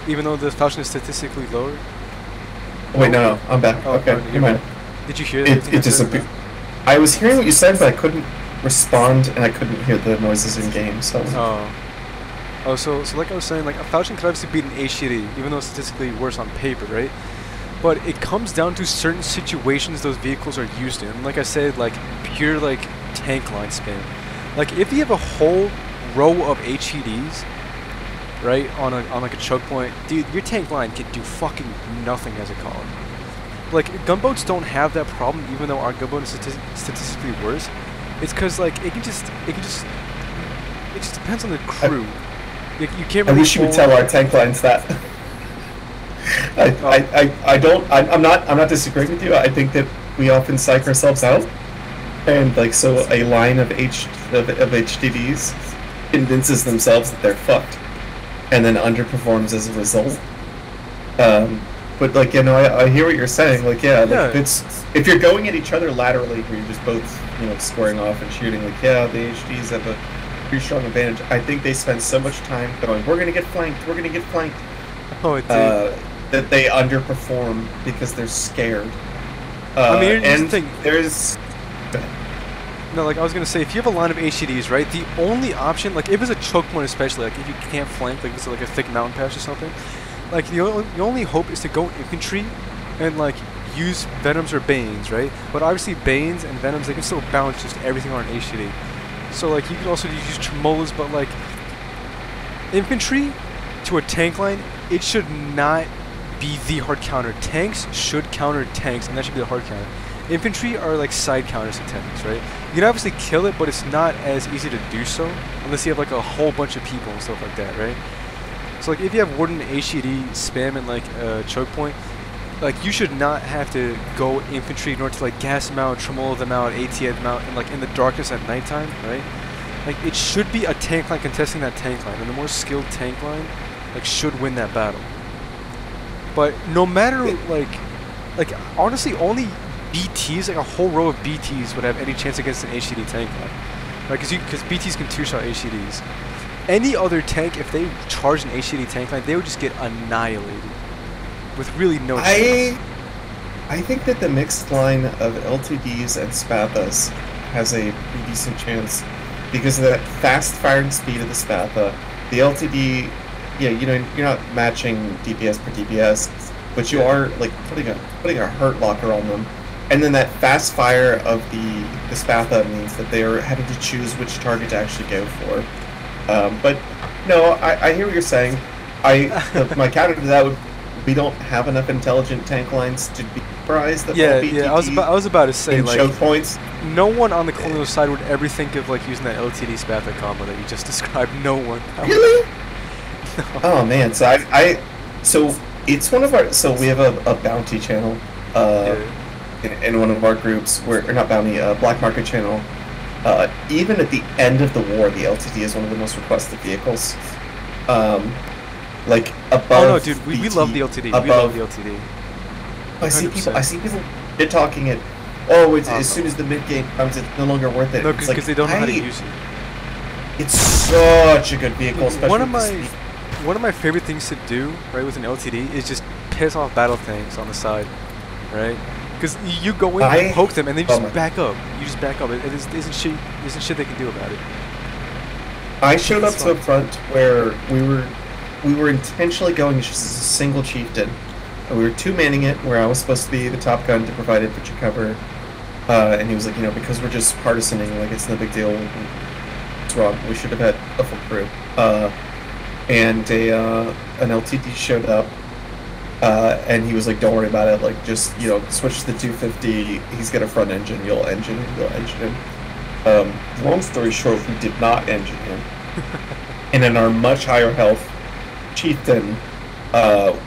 Speaker 2: Even though the Falchion is statistically lower.
Speaker 1: Wait, no, I'm back.
Speaker 2: Oh,
Speaker 1: okay,
Speaker 2: you're
Speaker 1: mind.
Speaker 2: Did you hear that?
Speaker 1: It disappeared. I was hearing what you said, but I couldn't respond, and I couldn't hear the noises in game. So.
Speaker 2: So like I was saying, like a Falchion could obviously beat an HCD, even though it's statistically worse on paper, right? But it comes down to certain situations those vehicles are used in. And like I said, like pure like tank line spam. Like if you have a whole row of HEDs, right, on like a choke point, dude, your tank line can do fucking nothing as a column. Like gunboats don't have that problem, even though our gunboat is statistically worse. It's because like it just depends on the crew. You can't really.
Speaker 1: I wish you would tell our tank lines that. I'm not disagreeing with you. I think that we often psych ourselves out, and like so a line of HDDs convinces themselves that they're fucked, and then underperforms as a result. But like, you know, I hear what you're saying. Like, yeah, like if you're going at each other laterally, where you're just both, you know, squaring off and shooting, like, yeah, the HDs have a pretty strong advantage. I think they spend so much time going, we're gonna get flanked, we're gonna get flanked.
Speaker 2: Oh, it
Speaker 1: that they underperform because they're scared.
Speaker 2: I mean, here's
Speaker 1: and
Speaker 2: the thing.
Speaker 1: There's
Speaker 2: no, like I was gonna say, if you have a line of HCDs, right, the only option, like if it's a choke point especially, like if you can't flank, like it's like a thick mountain pass or something, like the only hope is to go infantry and like use Venoms or Banes, right? But obviously Banes and Venoms, they can still balance just everything on an HCD. So like you can also use Tremolas, but like infantry to a tank line, it should not be the hard counter. Tanks should counter tanks, and that should be the hard counter. Infantry are like side counters to tanks, right? You can obviously kill it, but it's not as easy to do so unless you have like a whole bunch of people and stuff like that, right? So like if you have Warden HED spam and like choke point, like you should not have to go infantry in order to like gas them out, Tremola them out, ATM them out, and like in the darkness at nighttime, right? Like it should be a tank line contesting that tank line, and the more skilled tank line like should win that battle. But no matter like honestly only BTs, like a whole row of BTs would have any chance against an HCD tank line, right? Because BTs can two-shot HCDs. Any other tank, if they charged an HCD tank line, they would just get annihilated with really no chance.
Speaker 1: I think that the mixed line of LTDs and Spathas has a pretty decent chance because of that fast firing speed of the Spatha. The LTD, yeah, you know, you're not matching DPS per DPS, but you are like putting a hurt locker on them. And then that fast fire of the Spatha means that they are having to choose which target to actually go for. But No, I hear what you're saying. My counter to that would, we don't have enough intelligent tank lines to be surprised that
Speaker 2: Yeah,
Speaker 1: all
Speaker 2: yeah. I was about to say
Speaker 1: in
Speaker 2: like
Speaker 1: choke points.
Speaker 2: no one on the Colonial side would ever think of like using that LTD Spatha combo that you just described. No one.
Speaker 1: Really?
Speaker 2: No.
Speaker 1: Oh man, so it's one of our, so we have a bounty channel in one of our groups, or not bounty, black market channel. Even at the end of the war, the LTD is one of the most requested vehicles. Like above.
Speaker 2: Oh no, dude, we love the LTD. We love the LTD.
Speaker 1: I see people shit talking it. Oh, as soon as the mid game comes, it's no longer worth it.
Speaker 2: No, because they don't know how to use it.
Speaker 1: It's such a good vehicle, especially
Speaker 2: one of my favorite things to do, right, with an LTD is just piss off battle tanks on the side, right? Because you go in and poke them, and they just back up. You just back up. It isn't shit they can do about it.
Speaker 1: I showed up to a front where we were intentionally going just as a single chieftain. We were two-manning it, where I was supposed to be the top gun to provide infantry cover, and he was like, because we're just partisaning, like it's no big deal. It's wrong. We should have had a full crew. And an LTD showed up, and he was like, "Don't worry about it. Like, just switch to the 250. He's got a front engine. You'll engine him." Long story short, we did not engine him, and in our much higher health chieftain,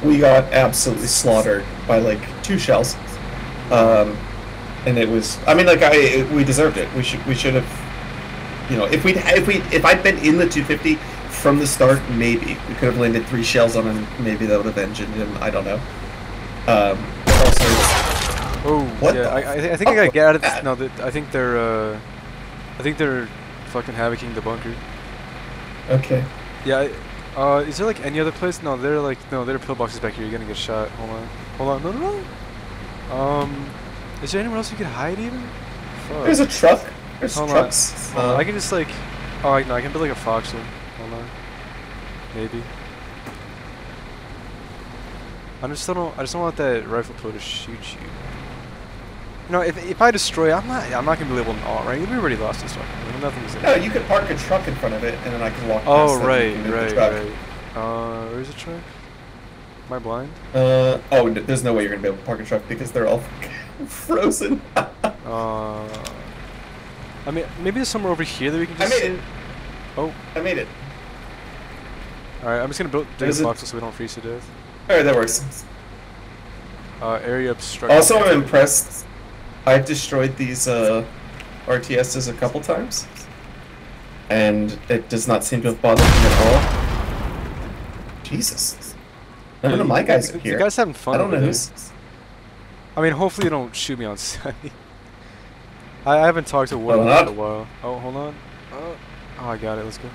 Speaker 1: we got absolutely slaughtered by like 2 shells, and it was. I mean, like we deserved it. We should have. If I'd been in the 250 from the start, maybe we could have landed 3 shells on him. Maybe that would have engined him. I don't know. Also,
Speaker 2: what? Yeah, I think I gotta get out of this. No, I think they're fucking havocing the bunker.
Speaker 1: Okay.
Speaker 2: Yeah. Is there like any other place? No, there are pillboxes back here. You're gonna get shot. Hold on. No. Is there anywhere else you could hide even? Fuck.
Speaker 1: There's a truck. There's trucks.
Speaker 2: I can just like. Oh, no, I can build like a Foxhole. Hold on. Maybe. I just don't want that rifle pro to shoot you. If I destroy, I'm not gonna be able to gnaw, right? We already lost this truck. Nothing's there.
Speaker 1: No, you could park a truck in front of it, and then I can walk.
Speaker 2: Oh,
Speaker 1: past
Speaker 2: right. Where's the truck? Am I blind?
Speaker 1: There's no way you're gonna be able to park a truck because they're all frozen.
Speaker 2: I mean, maybe there's somewhere over here that we can just.
Speaker 1: I made it.
Speaker 2: Oh.
Speaker 1: I made it.
Speaker 2: Alright, I'm just gonna build a box so we don't freeze to death.
Speaker 1: Alright, that works.
Speaker 2: Area obstruction.
Speaker 1: Also, I'm impressed. I've destroyed these RTSs a couple times, and it does not seem to have bothered me at all. Jesus. None of my guys are here.
Speaker 2: The guy's having fun.
Speaker 1: I don't know who's.
Speaker 2: I mean, hopefully you don't shoot me on sight. I haven't talked to Wood in a while. Oh, hold on. Oh, I got it. Let's go.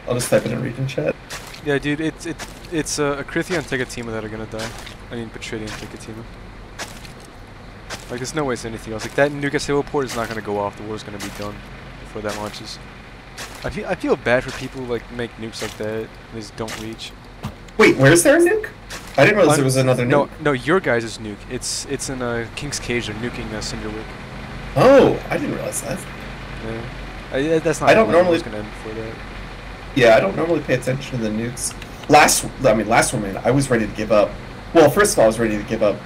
Speaker 1: I'll just type it in region chat.
Speaker 2: Yeah, dude, it's a Krithia and Tegatima that are gonna die. I mean, Patridia and Tegatima. Like, there's no way it's anything else. Like, that nuke at Civil Port is not gonna go off. The war's gonna be done before that launches. I feel bad for people who, like, make nukes like that and they just don't reach.
Speaker 1: Wait, where's there a nuke? I didn't realize there was another nuke.
Speaker 2: No, your guys' nuke. It's in King's Cage. They're nuking Cinderwick.
Speaker 1: Oh, I didn't realize that.
Speaker 2: Yeah, that's not.
Speaker 1: I don't normally.
Speaker 2: Gonna end before that.
Speaker 1: Yeah, I don't normally pay attention to the nukes. Last one, man, I was ready to give up. Well, first of all, I was ready to give up,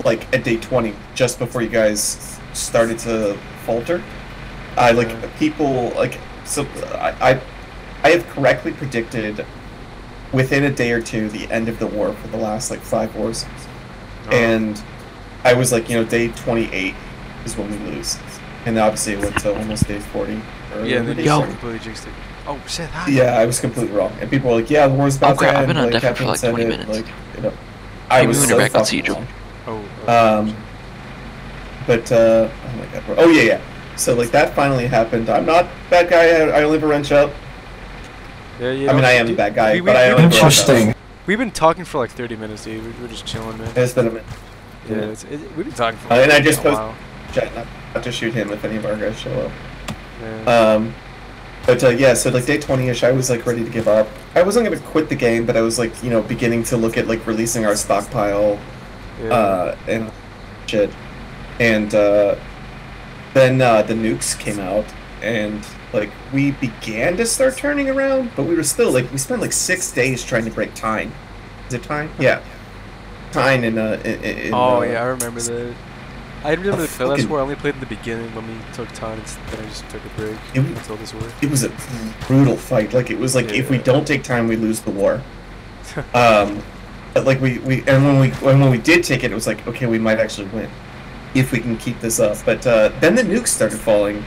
Speaker 1: like at day 20, just before you guys started to falter. People like so. I have correctly predicted within a day or two the end of the war for the last like 5 wars, and I was like, day 28 is when we lose, and obviously it went to almost day 40.
Speaker 2: Yeah, and then you completely jinxed it. Oh shit! Hi.
Speaker 1: Yeah, I was completely wrong, and people were like, "Yeah, the war's about to end."
Speaker 4: I've been on
Speaker 1: like,
Speaker 4: death for like 20 minutes.
Speaker 1: Like, I was so
Speaker 4: back on
Speaker 1: fucking
Speaker 4: Siege.
Speaker 1: wrong.
Speaker 2: Oh
Speaker 1: my god. Oh yeah. So like that finally happened. I'm not a bad guy. I only have a wrench up.
Speaker 2: Yeah.
Speaker 1: I mean, I am a bad guy, but I only have a wrench up.
Speaker 2: We've been talking for like 30 minutes, dude. We're just chilling, man.
Speaker 1: It's been a minute.
Speaker 2: Yeah, we've been talking for.
Speaker 1: And I just posted chat not to shoot him if any of our guys show up.
Speaker 2: Yeah.
Speaker 1: Yeah, so like day 20-ish, I was like ready to give up. I wasn't gonna quit the game, but I was like, beginning to look at like releasing our stockpile, and shit. And then the nukes came out, and like we began to start turning around, but we were still like we spent like 6 days trying to break Tyne. Is it Tyne? Yeah, Tyne in
Speaker 2: oh yeah, I remember that. I didn't really play last
Speaker 1: fucking-
Speaker 2: war. I only played in the beginning when we took time, and then I just took a break until this war.
Speaker 1: It was a brutal fight. Like it was like if we don't take time, we lose the war. But like and when we did take it, it was like okay, we might actually win if we can keep this up. But then the nukes started falling,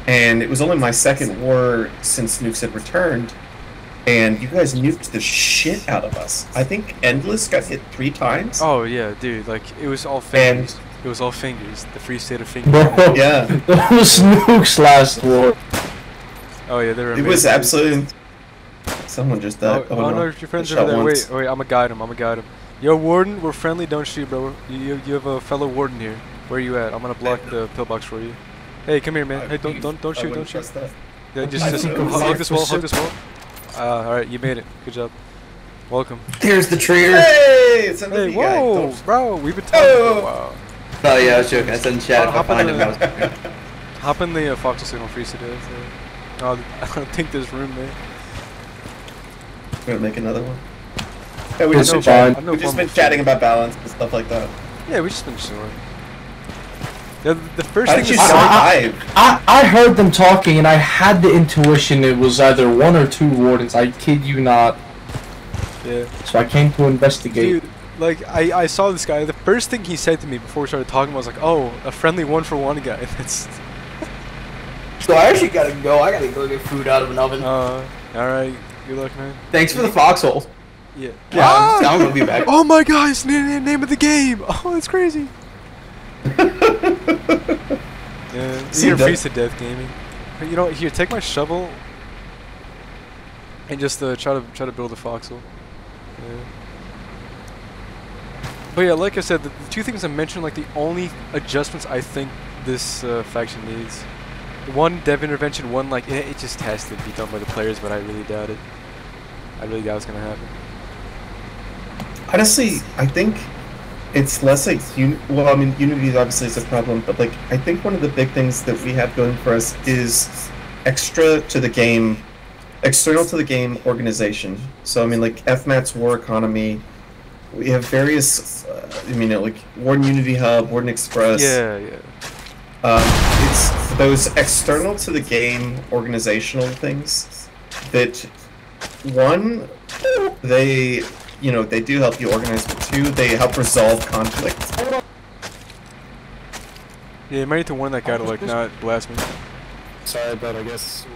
Speaker 1: and it was only my second war since nukes had returned, and you guys nuked the shit out of us. I think Endless got hit 3 times.
Speaker 2: Oh yeah, dude, like it was all fingers. It was all fingers. The free state of fingers.
Speaker 3: Bro,
Speaker 1: Yeah.
Speaker 3: those nukes last war.
Speaker 2: Oh yeah, they were.
Speaker 1: It was absolutely. Someone just died.
Speaker 2: Oh no, if your friends over there. Wait, I'm gonna guide him. Yo, Warden, we're friendly. Don't shoot, bro. You have a fellow Warden here. Where are you at? I'm gonna block the pillbox for you. Hey, come here, man. Hey, don't shoot, don't shoot. Yeah, just hug this wall, hug this wall. All right, you made it. Good job. Welcome.
Speaker 4: Here's the traitor.
Speaker 1: Hey, it's another
Speaker 2: Hey,
Speaker 1: guy.
Speaker 2: whoa,
Speaker 1: Don't-
Speaker 2: bro, we've been talking for a while.
Speaker 4: Oh yeah, I was joking. I said in chat if I
Speaker 2: Hop in
Speaker 4: find him.
Speaker 2: the-
Speaker 4: I was
Speaker 2: Hop in the Foxhole signal, freeze to death. Oh, I don't think there's room, man.
Speaker 1: We're gonna make another one. Yeah, we
Speaker 3: It's
Speaker 1: just been
Speaker 3: fine.
Speaker 1: we've just been chatting about balance and stuff like that.
Speaker 2: Yeah, we just been chilling. The first
Speaker 1: How
Speaker 2: thing
Speaker 1: did you
Speaker 2: is
Speaker 1: survive?
Speaker 3: I heard them talking and I had the intuition it was either 1 or 2 wardens. I kid you not.
Speaker 2: yeah.
Speaker 3: So I came to investigate.
Speaker 2: Dude, like I saw this guy. The first thing he said to me before we started talking was like, "Oh, a friendly 1-for-1 guy." That's
Speaker 4: So I actually gotta go. I gotta go get food out of an oven.
Speaker 2: all right. Good luck, man.
Speaker 4: Thanks for the foxhole.
Speaker 2: Yeah.
Speaker 4: Yeah, I'm gonna be back.
Speaker 2: Oh my gosh, name of the game. Oh, that's crazy. Yeah,
Speaker 1: See
Speaker 2: you're
Speaker 1: that-
Speaker 2: freeze to death gaming. But you know, here, take my shovel and just try to build a foxhole. Yeah. But yeah, like I said, the 2 things I mentioned, like the only adjustments I think this faction needs. One, dev intervention. One, like it just has to be done by the players, but I really doubt it. I really doubt it's gonna happen.
Speaker 1: Honestly, I think it's less like well, I mean, Unity obviously is a problem, but like I think one of the big things that we have going for us is external to the game organization. So I mean, like FMAT's war economy. We have various, like Warden Unity Hub, Warden Express.
Speaker 2: Yeah.
Speaker 1: It's those external to the game organizational things that, one, they do help you organize, but 2, they help resolve conflict.
Speaker 2: Yeah, you might need to warn that guy to like not blast me.
Speaker 5: Sorry, but I guess.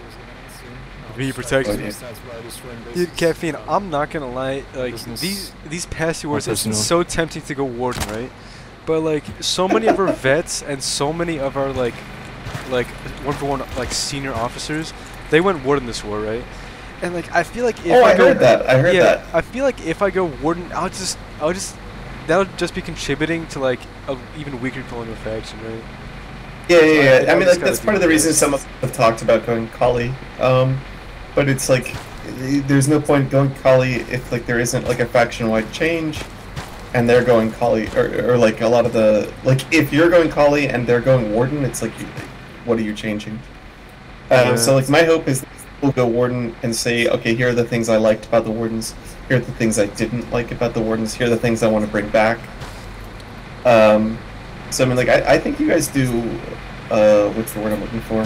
Speaker 2: Be protected.
Speaker 1: Oh, yeah.
Speaker 2: Dude, Caffeine, I'm not gonna lie, like
Speaker 5: Business.
Speaker 2: these past wars, it's
Speaker 3: personal.
Speaker 2: so tempting to go Warden, right? But like so many of our vets and so many of our like 1-for-1 like senior officers, they went Warden this war, right? And like I feel like if
Speaker 1: I
Speaker 2: go,
Speaker 1: heard that. I heard
Speaker 2: yeah,
Speaker 1: that.
Speaker 2: I feel like if I go Warden, I'll just that'll just be contributing to like a even weaker colonial faction, right?
Speaker 1: Yeah.
Speaker 2: I
Speaker 1: I mean,
Speaker 2: just
Speaker 1: like that's
Speaker 2: gotta
Speaker 1: part of
Speaker 2: do
Speaker 1: the reason
Speaker 2: this.
Speaker 1: some of us have talked about going Kali. But it's like there's no point going Kali if like there isn't like a faction-wide change, and they're going Kali or like a lot of the like if you're going Kali and they're going Warden, it's like what are you changing? So like my hope is we'll go Warden and say, okay, here are the things I liked about the Wardens. Here are the things I didn't like about the Wardens. Here are the things I want to bring back. So I mean, like I think you guys do. What's the word I'm looking for?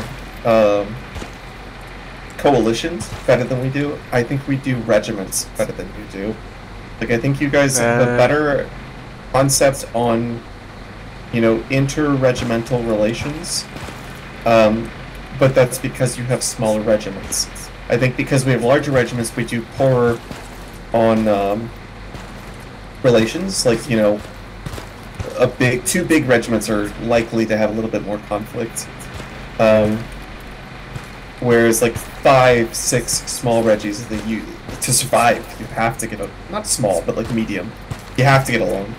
Speaker 1: Coalitions better than we do. I think we do regiments better than you do. Like I think you guys have a better concept on, inter-regimental relations. But that's because you have smaller regiments. I think because we have larger regiments, we do poorer on relations. Like two big regiments are likely to have a little bit more conflict. Whereas like 5, 6 small reggies, to survive, you have to get not small, but like medium. You have to get along.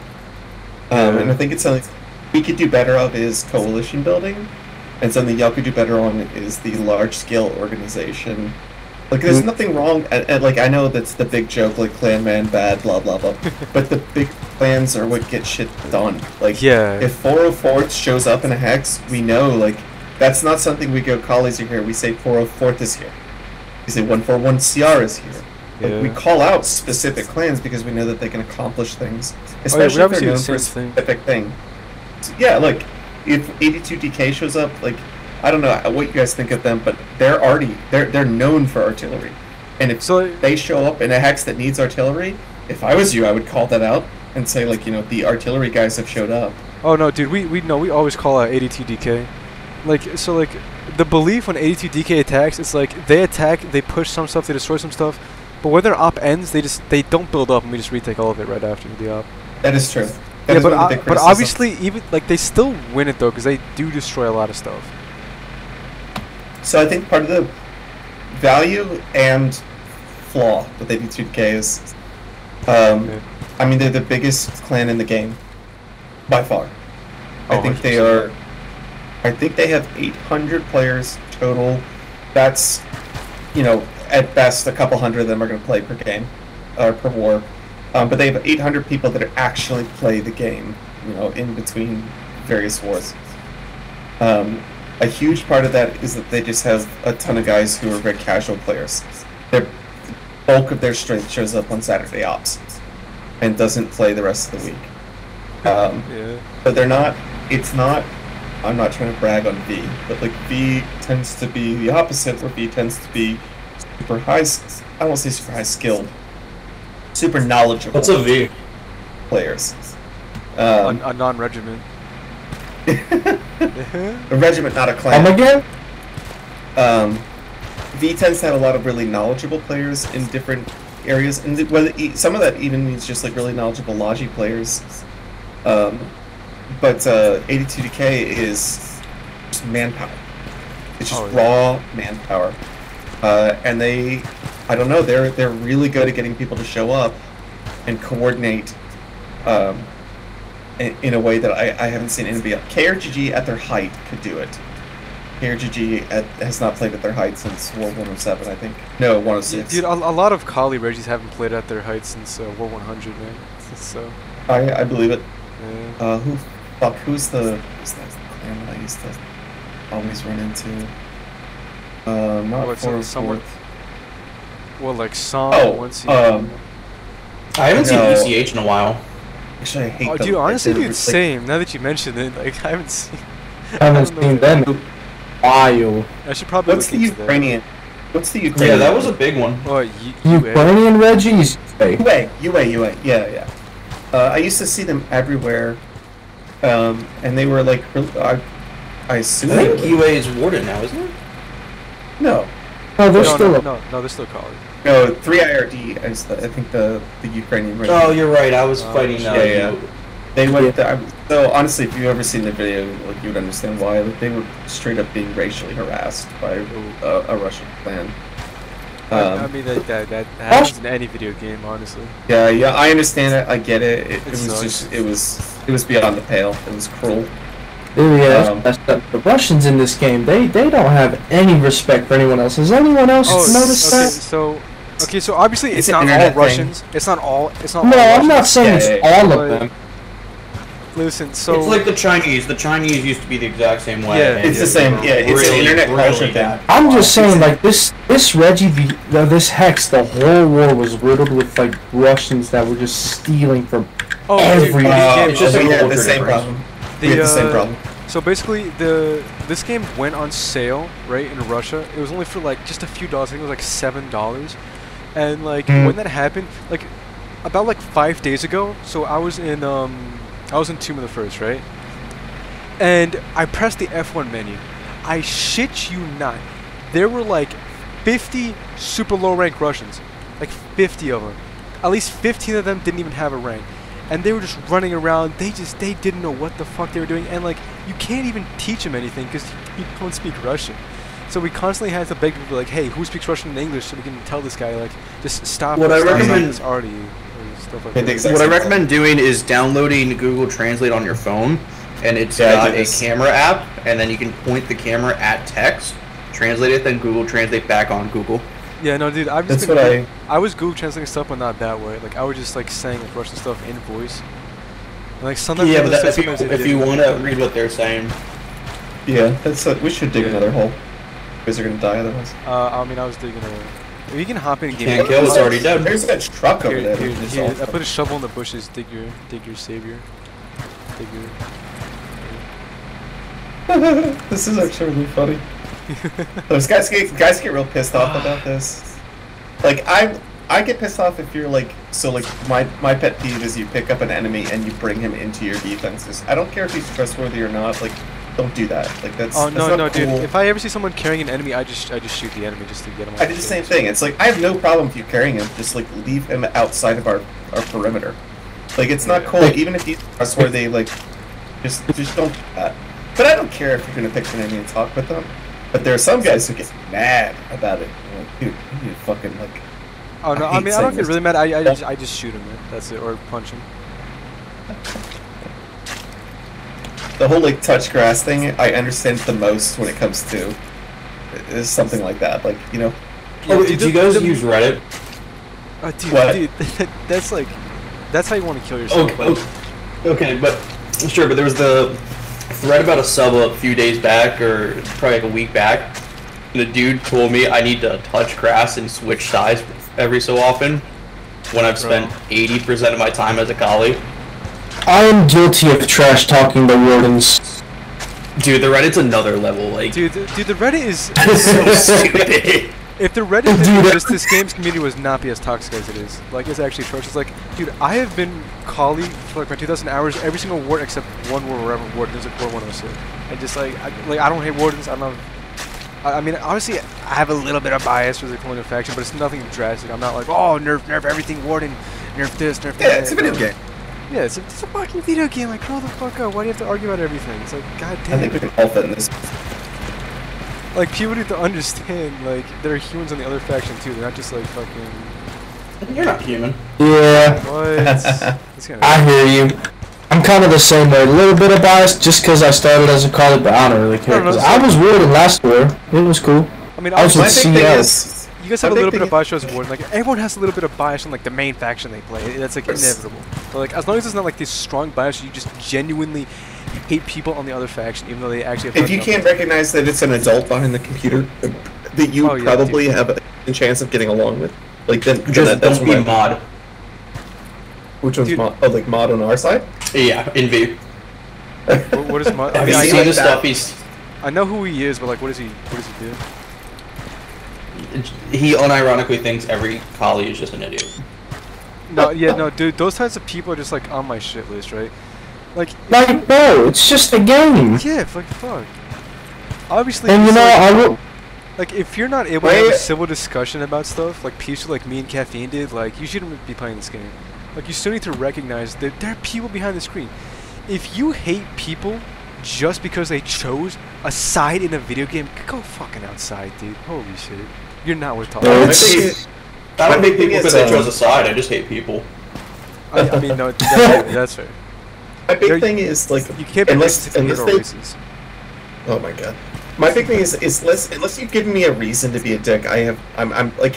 Speaker 1: And I think it's something we could do better of is coalition building, and something y'all could do better on is the large scale organization. Like there's nothing wrong, and like I know that's the big joke, like clan man bad, blah blah blah, but the big plans are what get shit done. Like
Speaker 2: Yeah.
Speaker 1: if 404 shows up in a hex, we know like that's not something we go collies are here. We say 404th is here. We say 141 CR is here. Like, we call out specific clans because we know that they can accomplish things, especially if they're known for a specific thing. So, yeah, like if 82DK shows up, like I don't know what you guys think of them, but they're known for artillery, and if they show up in a hex that needs artillery, if I was you, I would call that out and say like the artillery guys have showed up.
Speaker 2: Oh no, dude, we always call out 82DK, like the belief when 82DK attacks, it's like they attack, they push some stuff, they destroy some stuff. But when their op ends, they don't build up, and we just retake all of it right after the op.
Speaker 1: That is true.
Speaker 2: Yeah, but obviously, even like they still win it though, because they do destroy a lot of stuff.
Speaker 1: So I think part of the value and flaw with 82K is, I mean, they're the biggest clan in the game, by far. I think they are. I think they have 800 players total. That's, at best, a couple hundred of them are going to play per game, or per war. But they have 800 people that actually play the game, in between various wars. A huge part of that is that they just have a ton of guys who are very casual players. The bulk of their strength shows up on Saturday ops, and doesn't play the rest of the week. But they're not. It's not. I'm not trying to brag on V, but like V tends to be the opposite, where V tends to be super high. I won't say super high skilled, super knowledgeable.
Speaker 4: What's a V?
Speaker 1: Players.
Speaker 2: A non-regiment.
Speaker 1: A regiment, not a clan.
Speaker 3: Again?
Speaker 1: V tends to have a lot of really knowledgeable players in different areas, and some of that even means just like really knowledgeable Logi players. But 82DK is just manpower. It's just raw manpower, and I don't know, they're really good at getting people to show up and coordinate in a way that I haven't seen anybody else. KRGG at their height could do it. KRGG has not played at their height since War 107, I think. No, 106.
Speaker 2: Dude, a lot of Kali Regis haven't played at their height since War 100, man. So.
Speaker 1: I believe it.
Speaker 2: Yeah.
Speaker 1: Who's that clan that I used to always run into? Not
Speaker 2: someone. Well, like Song.
Speaker 4: I haven't seen ECH in a while.
Speaker 1: Actually, I hate them.
Speaker 2: Dude, honestly, dude, same. Now that you mentioned it, like I haven't seen.
Speaker 3: them. While.
Speaker 2: I should probably.
Speaker 1: What's the Ukrainian? What's the Ukrainian?
Speaker 4: Yeah, that was a big one.
Speaker 3: Ukrainian Regis.
Speaker 1: UA. Yeah. I used to see them everywhere, and they were like, I assume.
Speaker 4: I think UA is Warden now, isn't it?
Speaker 1: No.
Speaker 3: No, they're still.
Speaker 2: No, they're still Kali.
Speaker 1: No, 3IRD is I think the Ukrainian regiment.
Speaker 4: Oh, you're right. I was fighting.
Speaker 1: Yeah. They went. So honestly, if you've ever seen the video, like you would understand why. Like, they were straight up being racially harassed by a Russian clan.
Speaker 2: I mean that happens in any video game, honestly.
Speaker 1: Yeah, I understand it. I get it. It was just it was beyond the pale. It was cruel.
Speaker 3: The Russians in this game, they don't have any respect for anyone else. Has anyone else noticed that?
Speaker 2: So obviously it's not all Russians. It's not all.
Speaker 3: No, I'm not saying it's all of them.
Speaker 2: Listen, so
Speaker 4: it's like the Chinese. The Chinese used to be the exact same way.
Speaker 1: Yeah, it's the same. Yeah, it's an internet culture thing.
Speaker 3: I'm just saying, like this Reggie, this hex, the whole war was riddled with like Russians that were just stealing from every.
Speaker 1: It's just the same problem. We had the same problem.
Speaker 2: So basically, this game went on sale, right, in Russia. It was only for like just a few dollars. I think it was like $7. And like when that happened, like about like 5 days ago. So I was in Tomb of the First, right? And I pressed the F1 menu. I shit you not. There were like 50 super low rank Russians. Like 50 of them. At least 15 of them didn't even have a rank. And they were just running around. They didn't know what the fuck they were doing. And like, you can't even teach them anything because you don't speak Russian. So we constantly had to beg people like, hey, who speaks Russian and English so we can tell this guy like, just stop.
Speaker 4: What I recommend
Speaker 2: this already. Stuff like that.
Speaker 4: What I recommend doing is downloading Google Translate on your phone, and it's got a camera app, and then you can point the camera at text, translate it, then Google Translate back on Google.
Speaker 2: Yeah, no, dude, I was Google translating stuff, but not that way. Like I was just like saying like Russian stuff in voice. And, like sometimes
Speaker 4: but if you want to read what they're saying.
Speaker 1: Yeah, that's we should dig another hole. Because they're gonna die otherwise.
Speaker 2: I mean, I was digging a... If you can hop in and give
Speaker 4: Can't kill, it's already dead.
Speaker 1: There's that truck over there.
Speaker 2: Here, I put a shovel in the bushes. Dig your savior. Dig your...
Speaker 1: This is actually really funny. Those guys get real pissed off about this. Like I get pissed off if you're like my pet peeve is you pick up an enemy and you bring him into your defenses. I don't care if he's trustworthy or not. Like, don't do that. Like that's
Speaker 2: no,
Speaker 1: not
Speaker 2: dude.
Speaker 1: cool.
Speaker 2: If I ever see someone carrying an enemy, I just shoot the enemy just to get him.
Speaker 1: I do the same thing. It's like I have no problem with you carrying him. Just like leave him outside of our perimeter. Like it's not cool. Even if he's trustworthy, like just don't do that. But I don't care if you're gonna pick an enemy and talk with them. But there are some guys who get mad about it. Like, dude, you need to fucking like.
Speaker 2: Oh no, I mean I don't get really mad. I just shoot him. That's it, or punch him.
Speaker 1: The whole like touch grass thing, I understand the most when it comes to is something like that. Like, you know.
Speaker 4: Oh, did you guys use Reddit?
Speaker 2: Dude, that's how you want to kill yourself.
Speaker 4: Okay, but sure, but there was the thread about a sub a few days back, or probably like a week back. The dude told me I need to touch grass and switch sides every so often when I've spent 80% of my time as a collie.
Speaker 3: I am guilty of trash talking the wardens.
Speaker 4: Dude, the Reddit's another level. Like,
Speaker 2: dude, the Reddit is
Speaker 4: so stupid.
Speaker 2: If the Reddit didn't exist, this game's community would not be as toxic as it is. Like, it's actually atrocious. Like, dude, I have been collie for like my 2,000 hours, every single ward except one ward wherever warden. There's like ward 106. And just like, I don't hate wardens. I mean, obviously, I have a little bit of bias for the colonial faction, but it's nothing drastic. I'm not like, oh, nerf everything, warden, nerf this, nerf that.
Speaker 1: Yeah, it's a video game.
Speaker 2: Yeah, it's a fucking video game. Like, grow the fuck up. Why do you have to argue about everything? It's like, goddamn.
Speaker 1: I think we can all fit in this.
Speaker 2: Like, people need to understand, like, there are humans on the other faction too. They're not just like fucking.
Speaker 4: You're not human.
Speaker 3: Yeah.
Speaker 2: What?
Speaker 3: I hear you. I'm kind of the same way. A little bit of bias just because I started as a collie, but I don't really care.
Speaker 2: No,
Speaker 3: I was warden last war. It was cool.
Speaker 2: I mean,
Speaker 3: I was with
Speaker 1: big thing
Speaker 3: CS.
Speaker 2: You guys have a little bit of bias as warden. Like, everyone has a little bit of bias on like the main faction they play. That's like inevitable. But like, as long as it's not like this strong bias, you just genuinely hate people on the other faction, even though they actually have.
Speaker 1: If you can't recognize that it's an adult behind the computer that you probably have a chance of getting along with, like then
Speaker 4: just
Speaker 1: that's
Speaker 4: be mod.
Speaker 1: Which one's mod? Oh, like mod on our side?
Speaker 4: Yeah, in V.
Speaker 2: What is mod?
Speaker 4: Have you seen the stuff he's?
Speaker 2: I know who he is, but like, what does he do?
Speaker 4: He unironically thinks every collie is just an idiot.
Speaker 2: No, yeah, no, dude, those types of people are just like on my shit list, right? Like,
Speaker 3: bro, it's just a game.
Speaker 2: Yeah, like fuck. Obviously,
Speaker 3: and you know,
Speaker 2: like,
Speaker 3: I will.
Speaker 2: Like, if you're not able to have a civil discussion about stuff, like peaceful, like me and Caffeine did, like you shouldn't be playing this game. Like, you still need to recognize that there are people behind the screen. If you hate people just because they chose a side in a video game, go fucking outside, dude. Holy shit. You're not worth talking about.
Speaker 4: I don't hate people because they chose a side, I just hate people.
Speaker 2: I mean, no, that's fair.
Speaker 1: My big thing is, like,
Speaker 2: you can't be
Speaker 1: unless they...
Speaker 2: racist.
Speaker 1: Oh my god. My big thing is unless you've given me a reason to be a dick, I'm like,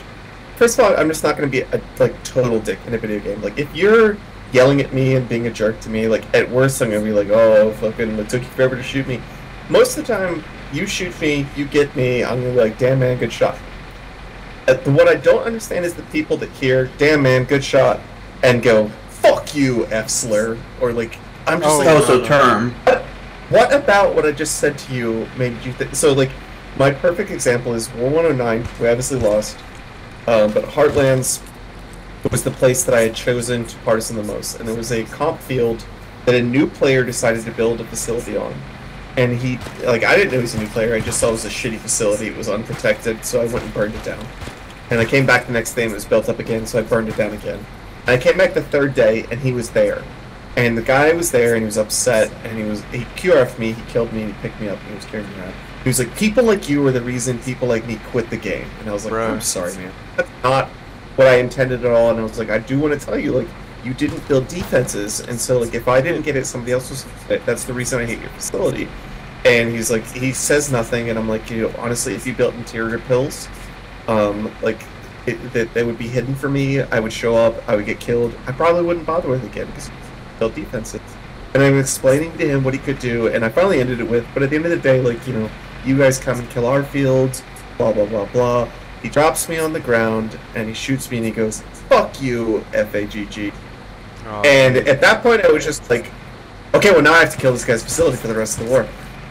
Speaker 1: first of all, I'm just not going to be a like total dick in a video game. Like, if you're yelling at me and being a jerk to me, like, at worst I'm going to be like, oh, fucking, it took you forever to shoot me. Most of the time, you shoot me, you get me, I'm going to be like, damn man, good shot. What I don't understand is the people that hear, damn man, good shot, and go, fuck you, F-slur, or like, I'm just like...
Speaker 4: Oh, so term.
Speaker 1: What about what I just said to you made you think... So, like, my perfect example is War 109, we obviously lost, but Heartlands was the place that I had chosen to partisan the most, and there was a comp field that a new player decided to build a facility on. And he, like, I didn't know he was a new player, I just saw it was a shitty facility, it was unprotected, so I went and burned it down. And I came back the next day and it was built up again, so I burned it down again. And I came back the third day and he was there. And the guy was there and he was upset and he QRF'd me, he killed me, and he picked me up and he was carrying me around. He was like, people like you are the reason people like me quit the game. And I was like, I'm sorry, man. That's not what I intended at all. And I was like, I do want to tell you, like, you didn't build defenses. And so, like, if I didn't get it, somebody else was it. That's the reason I hate your facility. And he's like, he says nothing. And I'm like, you know, honestly, if you built interior pills, like, they would be hidden for me. I would show up. I would get killed. I probably wouldn't bother with it again because you built defenses. And I'm explaining to him what he could do, and I finally ended it with, but at the end of the day, like, you know, you guys come and kill our fields, blah, blah, blah, blah. He drops me on the ground, and he shoots me, and he goes, fuck you, FAGG.
Speaker 2: Oh,
Speaker 1: And at that point, I was just like, okay, well, now I have to kill this guy's facility for the rest of the war.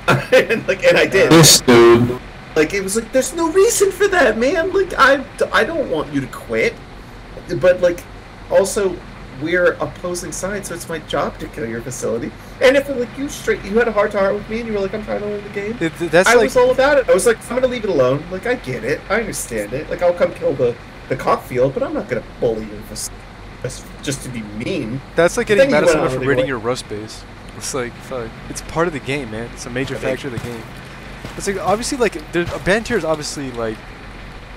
Speaker 1: and I did.
Speaker 3: This dude.
Speaker 1: Like, it was like, there's no reason for that, man. Like, I don't want you to quit. But, like, also, we're opposing sides, so it's my job to kill your facility. And if, like, you had a heart-to-heart with me, and you were like, I'm trying to learn the game, I was all about it. I was like, I'm gonna leave it alone. Like, I get it. I understand it. Like, I'll come kill the cop field, but I'm not gonna bully your facility just to be mean.
Speaker 2: That's like getting mad at someone for
Speaker 1: really
Speaker 2: raiding
Speaker 1: like,
Speaker 2: your Rust base. It's like, fuck. It's part of the game, man. It's a major factor of the game. It's like, obviously, like, banter is obviously, like,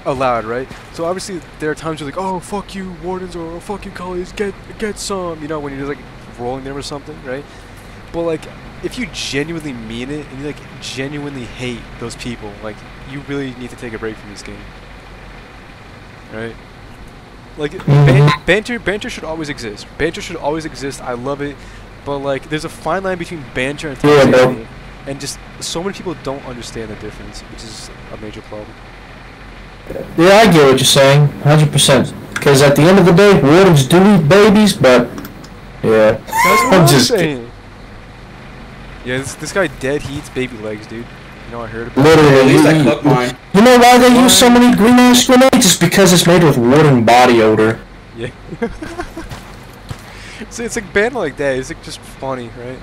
Speaker 2: allowed, right? So obviously there are times you're like, oh, fuck you, wardens, or oh, fuck you, collies, get some, you know, when you're just, like, rolling them or something, right? But, like, if you genuinely mean it, and you, like, genuinely hate those people, like, you really need to take a break from this game. Right? Like, banter should always exist. Banter should always exist. I love it. But, like, there's a fine line between banter and toxicity. And just so many people don't understand the difference, which is a major problem.
Speaker 3: Yeah, I get what you're saying, 100%. Because at the end of the day, wardens do eat babies, but yeah,
Speaker 2: That's what
Speaker 3: I'm
Speaker 2: I'm
Speaker 3: just
Speaker 2: saying. Yeah, this guy dead. He eats baby legs, dude. You know, I heard about.
Speaker 3: literally.
Speaker 4: At least I cooked mine.
Speaker 3: You know why they use so many green ash grenades? It's because it's made with warden body odor.
Speaker 2: Yeah. So it's like banned like that. It's like just funny, right?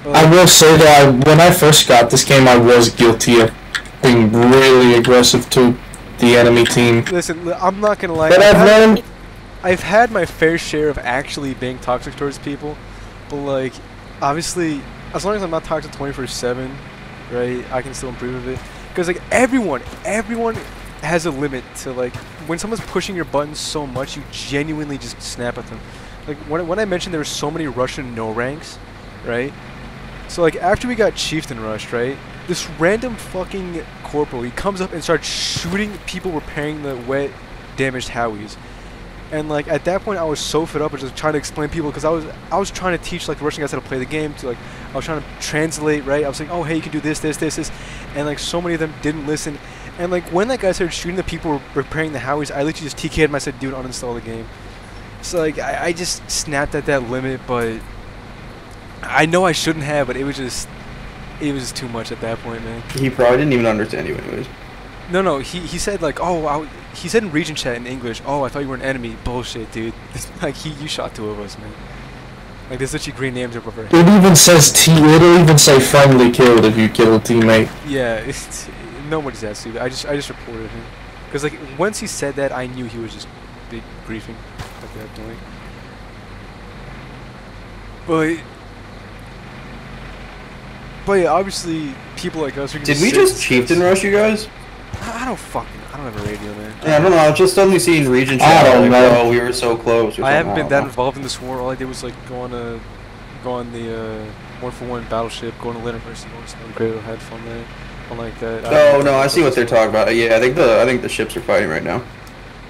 Speaker 2: But,
Speaker 3: I will say that when I first got this game, I was guilty of being really aggressive to the enemy team.
Speaker 2: Listen, I'm not gonna lie.
Speaker 3: But I've learned.
Speaker 2: I've had my fair share of actually being toxic towards people, but like, obviously, as long as I'm not toxic 24/7, right? I can still improve of it. Because like everyone has a limit to like when someone's pushing your buttons so much, you genuinely just snap at them. Like when I mentioned there were so many Russian no ranks, right? So like after we got chieftain rushed, right? This random fucking corporal, he comes up and starts shooting people repairing the wet, damaged Howies. And like at that point, I was so fed up with just trying to explain people because I was trying to teach like the Russian guys how to play the game. To like I was trying to translate, right? I was like, oh hey, you can do this, and like so many of them didn't listen. And like when that guy started shooting the people repairing the Howies, I literally just TK'd him. I said, dude, uninstall the game. So like I just snapped at that limit, but I know I shouldn't have, but it was just too much at that point, man.
Speaker 4: He probably didn't even understand you anyways.
Speaker 2: No, he said like, oh, he said in region chat in English, oh, I thought you were an enemy. Bullshit, dude. Like you shot two of us, man. Like there's literally green names over here.
Speaker 3: It even says it'll even say friendly killed if you kill a teammate.
Speaker 2: Yeah, nobody's that stupid. I just reported him because like once he said that, I knew he was just big griefing at that point. But yeah, obviously people like us.
Speaker 4: Did we just chieftain rush you guys?
Speaker 2: I don't have a radio, man.
Speaker 4: Yeah, I don't know. I just suddenly seen region chat.
Speaker 3: I don't
Speaker 4: like,
Speaker 3: know.
Speaker 4: oh, we were so close. Or
Speaker 2: I haven't
Speaker 4: something.
Speaker 2: been that involved in this war. All I did was like go on the 1-for-1 battleship, go on the University, go on some great, had fun there, fun like that.
Speaker 4: Oh no, I see what they're talking about. Yeah, I think the ships are fighting right now.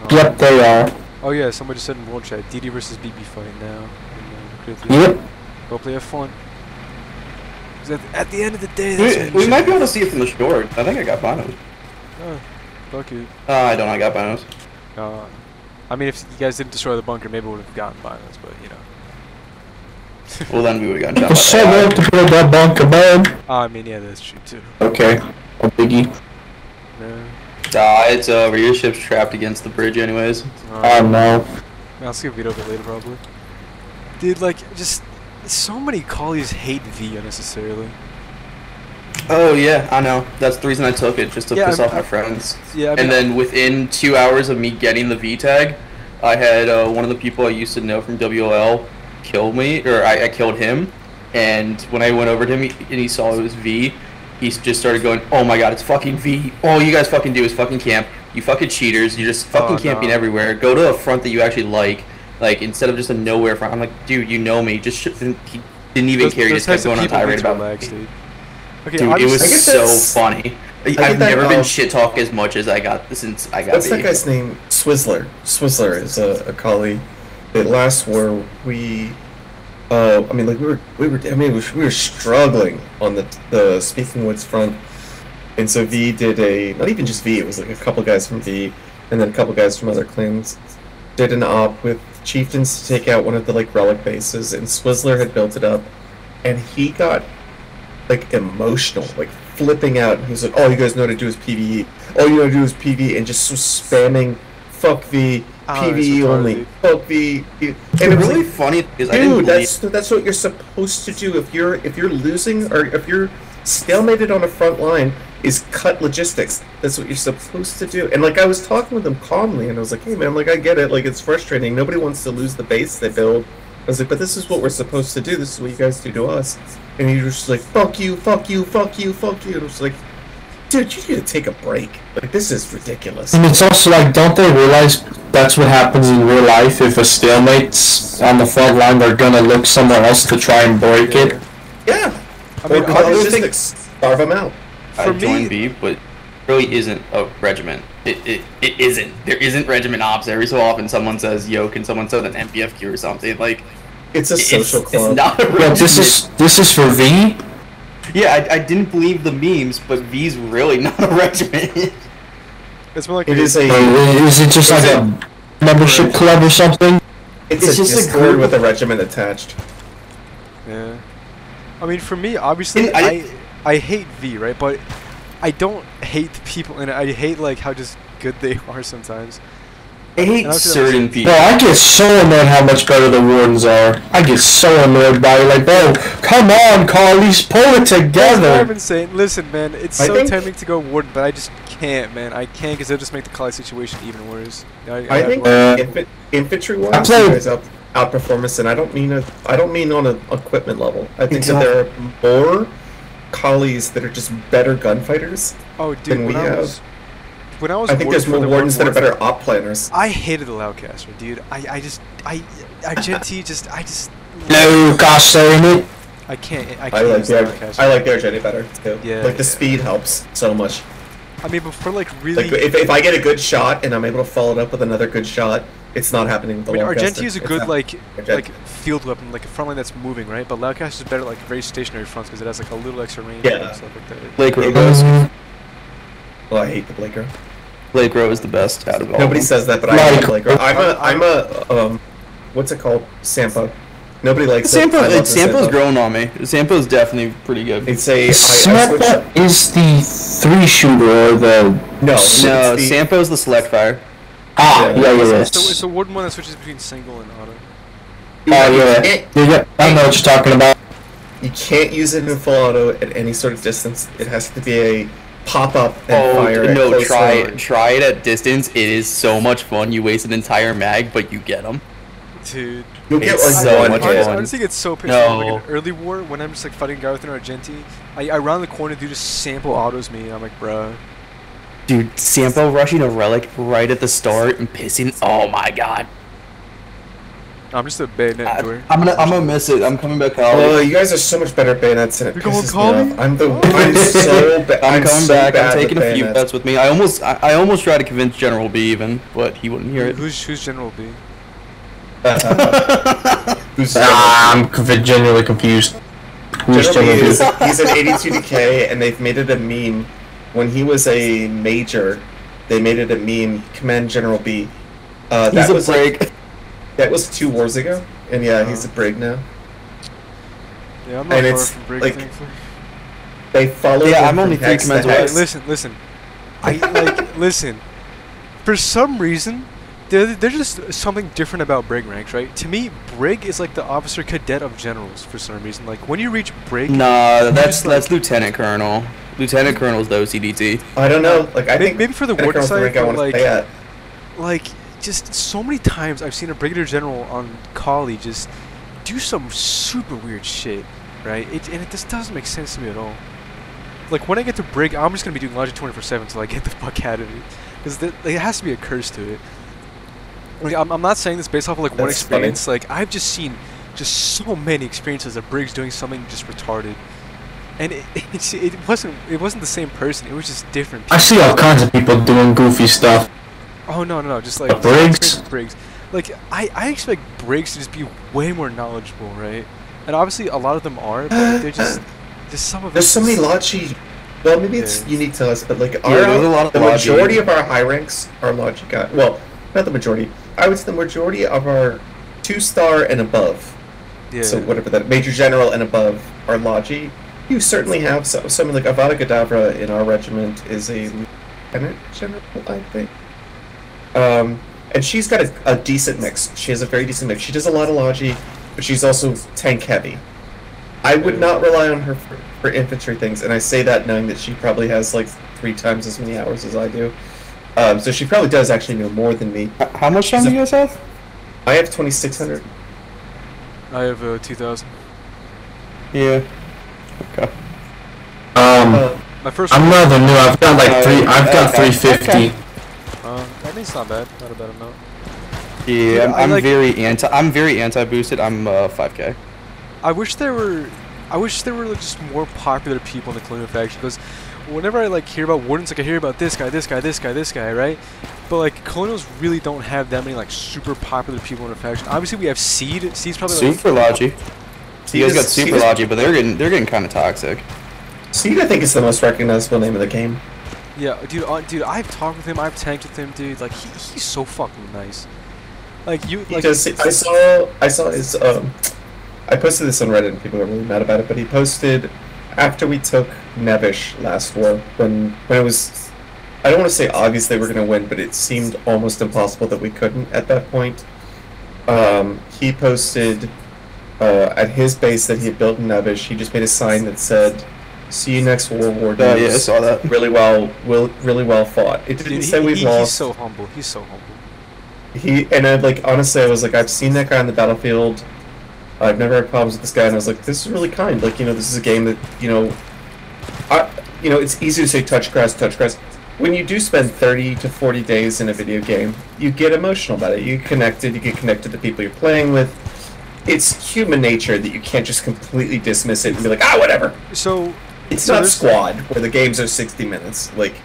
Speaker 3: Yep, they are.
Speaker 2: Oh yeah, somebody said in world chat, DD versus BB fight now.
Speaker 3: Yep.
Speaker 2: Hopefully have fun. 'Cause at the end of the day, that's
Speaker 4: We might be able to see it from the shore. I think I got binos.
Speaker 2: Oh, fuck you.
Speaker 4: I don't. I got binos.
Speaker 2: I mean, if you guys didn't destroy the bunker, maybe we would have gotten violence, but you know.
Speaker 4: Well, then we would have gotten
Speaker 3: It's so
Speaker 4: shot.
Speaker 3: hard to build that bunker, man.
Speaker 2: I mean, yeah, that's true too.
Speaker 3: Okay, a biggie.
Speaker 2: No.
Speaker 4: It's over. Your ship's trapped against the bridge, anyways.
Speaker 3: Oh no.
Speaker 2: I'll see a video of it later, probably. Dude, like, just so many collies hate V unnecessarily.
Speaker 4: Oh yeah, I know. That's the reason I took it, just to piss off my friends.
Speaker 2: Yeah, I mean,
Speaker 4: and then within 2 hours of me getting the V tag, I had one of the people I used to know from WL kill me, or I killed him. And when I went over to him and he saw it was V, he just started going, "Oh my god, it's fucking V! All you guys fucking do is fucking camp. You fucking cheaters. You're just fucking camping everywhere. Go to a front that you actually like instead of just a nowhere front." I'm like, dude, you know me. Just he didn't even care. He just kept going on tirade about
Speaker 2: relax, dude. Okay,
Speaker 4: dude, it was so
Speaker 1: that's-
Speaker 4: funny.
Speaker 1: get
Speaker 4: I've
Speaker 1: that,
Speaker 4: never been shit talked as much as I got since I got
Speaker 1: What's
Speaker 4: V.
Speaker 1: that guy's name? Swizzler. Swizzler is a collie. That last war, we I mean, like we were struggling on the Speaking Woods front, and so V did not even just V. It was like a couple guys from V, and then a couple guys from other clans did an op with chieftains to take out one of the like relic bases, and Swizzler had built it up, and he got like emotional, like flipping out. He was like, "All you guys know how to do is PvE. All you know how to do is PvE," and just was spamming, "Fuck V, PvE only, fuck V." And it was
Speaker 4: really
Speaker 1: like,
Speaker 4: funny is
Speaker 1: dude, that's what you're supposed to do if you're losing or if you're stalemated on a front line. Is cut logistics. That's what you're supposed to do. And like I was talking with him calmly, and I was like, "Hey man, like I get it. Like it's frustrating. Nobody wants to lose the base they build." I was like, "But this is what we're supposed to do. This is what you guys do to us." And he was just like, "Fuck you, fuck you, fuck you, fuck you." And I was like, "Dude, you need to take a break. Like this is ridiculous."
Speaker 3: And it's also like, don't they realize that's what happens in real life? If a stalemate's on the front line, they're gonna look somewhere else to try and break it.
Speaker 1: Yeah.
Speaker 2: I mean,
Speaker 1: or cut logistics, starve them out.
Speaker 4: I joined B, but really isn't a regiment. It isn't. There isn't regiment ops. Every so often someone says, "Yo, can someone send an MPFQ or something?" Like,
Speaker 1: it's a social club.
Speaker 4: It's not a regiment.
Speaker 3: Well, this is for V.
Speaker 4: Yeah, I didn't believe the memes, but V's really not a regiment.
Speaker 2: It's more like
Speaker 3: Is it just like a membership club or something?
Speaker 1: It's just a Discord with a regiment attached.
Speaker 2: Yeah. I mean, for me, obviously, I hate V, right? But I don't hate the people in it. I hate like how just good they are sometimes.
Speaker 4: I hate certain people.
Speaker 3: Bro, I get so annoyed how much better the wardens are. I get so annoyed by it. Like, bro, come on, Carly's, pull it together.
Speaker 2: That's what I've been saying. Listen, man, it's so tempting to go warden, but I just can't, man. I can't because it'll just make the Carly situation even worse.
Speaker 1: I think infantry wardens you guys outperform us, and I don't mean on an equipment level. I think that there are more Collies that are just better gunfighters than we have.
Speaker 2: When I was
Speaker 1: I think there's more wardens that are better op planners.
Speaker 2: I hated the Loudcaster, dude. Argenti just
Speaker 3: No, gosh, saying it.
Speaker 2: I can't
Speaker 1: I like the Argenti better too.
Speaker 2: Yeah.
Speaker 1: Like the speed helps so much.
Speaker 2: I mean, but for like really,
Speaker 1: like if I get a good shot and I'm able to follow it up with another good shot, it's not happening with the Loudcaster.
Speaker 2: Argenti is a good like field weapon, like a front line that's moving, right? But Loudcaster is better like very stationary fronts because it has like a little extra range and stuff like that.
Speaker 4: Blake Rowe goes.
Speaker 1: Well, I hate the Blake Rowe.
Speaker 4: Blake Rowe is the best out of all.
Speaker 1: Nobody says that, but I hate Blake Rowe. I'm a what's it called? Sampo. Nobody likes it.
Speaker 4: Sampo's growing on me. Sampo's definitely pretty good.
Speaker 1: It's a
Speaker 3: Sampo is the 3-shooter or the
Speaker 1: no.
Speaker 4: Sampo's the select fire.
Speaker 3: Yeah.
Speaker 2: It's a warden one that switches between single and auto.
Speaker 3: Yeah. I know what you're talking about.
Speaker 1: You can't use it in full auto at any sort of distance. It has to be a pop up and fire.
Speaker 4: No, try it at distance. It is so much fun. You waste an entire mag, but you get them.
Speaker 2: Dude,
Speaker 1: you'll get like
Speaker 4: so much fun.
Speaker 2: I just think it's so painful. Like in early war, when I'm just like fighting a guy with an Argenti, I round the corner, dude just sample autos me. I'm like, bruh.
Speaker 4: Dude, Sampo rushing a relic right at the start and pissing. Oh my god.
Speaker 2: I'm just a bayonet doer.
Speaker 4: I'm gonna miss it. I'm coming back out.
Speaker 1: Oh, you guys are so much better at bayonets and it pisses me off. I'm so bad.
Speaker 4: I'm coming back. I'm taking a few bets with me. I almost tried to convince General B even, but he wouldn't hear it.
Speaker 2: Who's General B?
Speaker 3: I'm genuinely confused. Who's
Speaker 1: General B? He's an 82 decay, and they've made it a meme. When he was a major, they made it a meme. Command General B.
Speaker 4: He's a brig.
Speaker 1: That was 2 wars ago, and yeah, he's a brig now.
Speaker 2: Yeah, I'm not far from brig,
Speaker 1: like,
Speaker 2: thankfully.
Speaker 1: They follow.
Speaker 4: Yeah, I'm only 3 commands away.
Speaker 2: Listen. Listen. For some reason, there's just something different about brig ranks, right? To me, brig is like the officer cadet of generals for some reason. Like when you reach brig.
Speaker 4: Nah, that's lieutenant colonel. Lieutenant colonel's the OCDT.
Speaker 1: I don't know. Like I think
Speaker 2: maybe for the warden side, like just so many times I've seen a brigadier general on Kali just do some super weird shit, right? And it just doesn't make sense to me at all. Like when I get to brig, I'm just gonna be doing logic 24/7 until I get the fuck out of it, because it has to be a curse to it. Like, I'm not saying this based off of like one experience. Funny. Like I've just seen just so many experiences of brigs doing something just retarded, and it wasn't the same person. It was just different people.
Speaker 3: I see all kinds of people doing goofy stuff.
Speaker 2: Oh no, just like
Speaker 3: brigs.
Speaker 2: like I expect breaks to just be way more knowledgeable, right? And obviously a lot of them are, but they're just there's some of
Speaker 1: There's
Speaker 2: it
Speaker 1: so many
Speaker 2: just-
Speaker 1: Logi. Well, maybe it's unique to us, but like
Speaker 4: there's a lot of
Speaker 1: the
Speaker 4: Logi.
Speaker 1: majority of our high ranks are Logi guys. Well, not the majority. I would say the majority of our 2-star and above.
Speaker 2: yeah.
Speaker 1: So whatever that Major General and above are Logi. You certainly have someone like Avada Kedavra in our regiment is a lieutenant general, I think. And she's got a decent mix. She has a very decent mix. She does a lot of Logi, but she's also tank heavy. I would not rely on her for infantry things, and I say that knowing that she probably has like 3 times as many hours as I do. So she probably does actually know more than me.
Speaker 4: How much time do you guys have?
Speaker 1: I have 2,600.
Speaker 2: I have 2,000.
Speaker 4: Yeah. Okay.
Speaker 2: My first
Speaker 3: I'm
Speaker 2: one,
Speaker 3: rather new. I've got like I've got
Speaker 4: okay.
Speaker 3: 350.
Speaker 2: I think it's not bad, not a bad amount.
Speaker 4: Yeah,
Speaker 2: Dude, I
Speaker 4: I'm
Speaker 2: like-
Speaker 4: very anti-boosted. I'm 5K.
Speaker 2: I wish there were like just more popular people in the Colonial faction, because whenever I like hear about Wardens, like I hear about this guy, right? But like Colonials really don't have that many like super popular people in the faction. Obviously we have Seed. Seed's probably like
Speaker 4: Super Logi. You guys got
Speaker 1: Seed
Speaker 4: Super
Speaker 1: is-
Speaker 4: Logi, but they're getting kind of toxic.
Speaker 1: Seed, I think, is the most recognizable name of the game.
Speaker 2: yeah, dude. I've talked with him. I've tanked with him, dude. Like he's so fucking nice. Like you,
Speaker 1: He
Speaker 2: like
Speaker 1: does. I saw his. I posted this on Reddit, and people are really mad about it. But he posted after we took Nevish last war, when it was. I don't want to say obvious they were going to win, but it seemed almost impossible that we couldn't at that point. He posted at his base that he had built in Nevish. He just made a sign that said, "See you next World War."
Speaker 4: Yeah, I saw that.
Speaker 1: Really well fought. It didn't
Speaker 2: dude,
Speaker 1: say we've
Speaker 2: he's
Speaker 1: lost.
Speaker 2: so humble. He's so humble.
Speaker 1: Honestly, I was like, I've seen that guy on the battlefield. I've never had problems with this guy, and I was like, this is really kind. Like, this is a game that, it's easy to say touch grass. When you do spend 30 to 40 days in a video game, you get emotional about it. You get connected to people you're playing with. It's human nature that you can't just completely dismiss it and be like, whatever.
Speaker 2: So
Speaker 1: It's
Speaker 2: so
Speaker 1: not
Speaker 2: there's-
Speaker 1: Squad, where the games are 60 minutes. Like,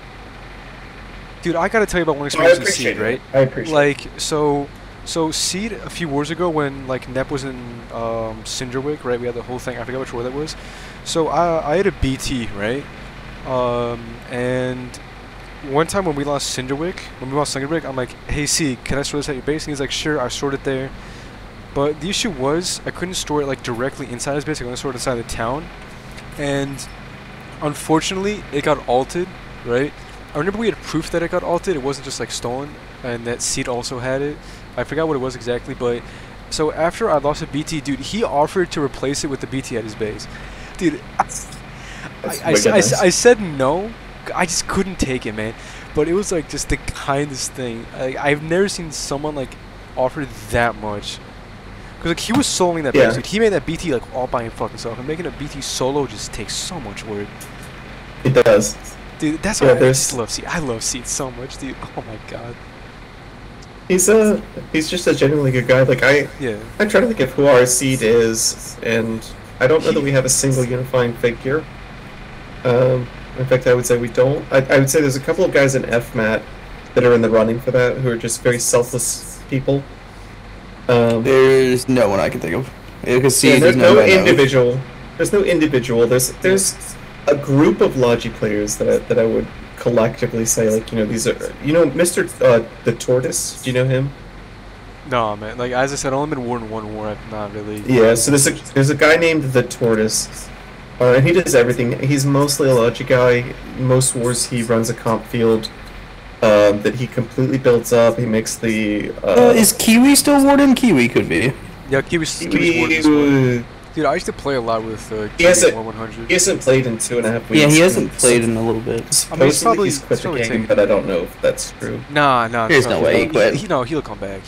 Speaker 2: Dude, I gotta tell you about one
Speaker 1: I
Speaker 2: experience with
Speaker 1: appreciate
Speaker 2: Seed,
Speaker 1: it.
Speaker 2: right?
Speaker 1: I appreciate it.
Speaker 2: Like, so Seed a few wars ago when like Nep was in Cinderwick, right? We had the whole thing. I forgot which war that was. So I had a BT, right? And one time when we lost Cinderwick, I'm like, hey Seed, can I store this at your base? And he's like, sure, I stored it there. But the issue was I couldn't store it like directly inside his base. I could only store it inside the town. And unfortunately, it got alted, right? I remember we had proof that it got alted. It wasn't just like stolen, and that Seed also had it. I forgot what it was exactly, but so after I lost a BT, dude, he offered to replace it with the BT at his base. Dude, I said no. I just couldn't take it, man. But it was like just the kindest thing. I've never seen someone like offer that much. Cause like he was soloing that base, dude. He made that BT like all by himself, and making a BT solo just takes so much work.
Speaker 1: It does.
Speaker 2: Dude, that's why I just love Seed. I love Seed so much, dude. Oh my god.
Speaker 1: He's just a genuinely good guy. Like I'm trying to think of who our Seed is, and I don't know that we have a single unifying figure. In fact, I would say we don't. I would say there's a couple of guys in FMAT that are in the running for that who are just very selfless people.
Speaker 4: There's no one I can think of. Because
Speaker 1: there's no individual. There's no individual. There's a group of Logi players that I would collectively say, like, these are, Mr. The Tortoise. Do you know him?
Speaker 2: No, man. Like as I said, I've only been war in one war. I've not really.
Speaker 1: Yeah. So there's a guy named the Tortoise, and he does everything. He's mostly a Logi guy. Most wars he runs a comp field that he completely builds up. He makes the.
Speaker 4: Is Kiwi still Warden? Kiwi could be.
Speaker 2: Yeah, Kiwi's Warden. Dude, I used to play a lot with
Speaker 1: he hasn't
Speaker 2: 100.
Speaker 1: He hasn't played in 2.5 weeks.
Speaker 4: Yeah, he hasn't played in a little bit.
Speaker 2: I mean,
Speaker 1: Supposedly he's quit the game, but I don't know if that's true.
Speaker 2: Nah.
Speaker 4: There's no way he quit.
Speaker 2: He'll come back.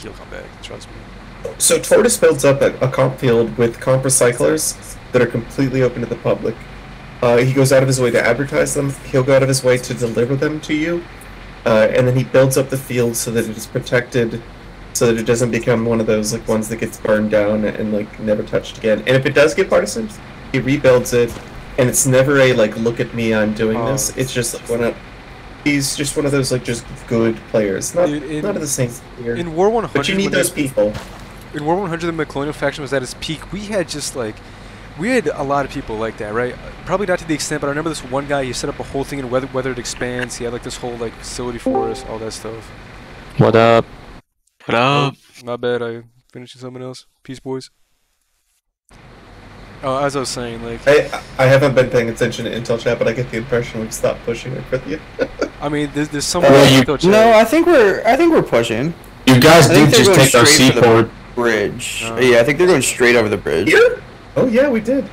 Speaker 2: Trust me.
Speaker 1: So Tortoise builds up a comp field with comp recyclers that are completely open to the public. He goes out of his way to advertise them. He'll go out of his way to deliver them to you, and then he builds up the field so that it is protected, so that it doesn't become one of those like ones that gets burned down and like never touched again. And if it does get partisan, he rebuilds it, and it's never a like, look at me, I'm doing this. It's just like, He's just one of those like just good players. Not
Speaker 2: Dude,
Speaker 1: not of the same tier.
Speaker 2: In War 100,
Speaker 1: but you need those people.
Speaker 2: In War 100, the Colonial faction was at its peak. We had just like, we had a lot of people like that, right? Probably not to the extent, but I remember this one guy. He set up a whole thing in Whether It Expands. He had like this whole like facility for us, all that stuff.
Speaker 6: What up?
Speaker 7: What up?
Speaker 2: My bad. I finished something else. Peace, boys. Oh, as I was saying, like
Speaker 1: I haven't been paying attention to Intel chat, but I get the impression we've stopped pushing it with you.
Speaker 2: I mean, there's some.
Speaker 4: No, I think we're pushing.
Speaker 3: You guys
Speaker 4: I
Speaker 3: did
Speaker 4: think they're
Speaker 3: just
Speaker 4: going
Speaker 3: take our
Speaker 4: straight for the
Speaker 3: seaport.
Speaker 4: bridge. Yeah, I think they're going straight over the bridge.
Speaker 1: Here? Oh yeah, we did.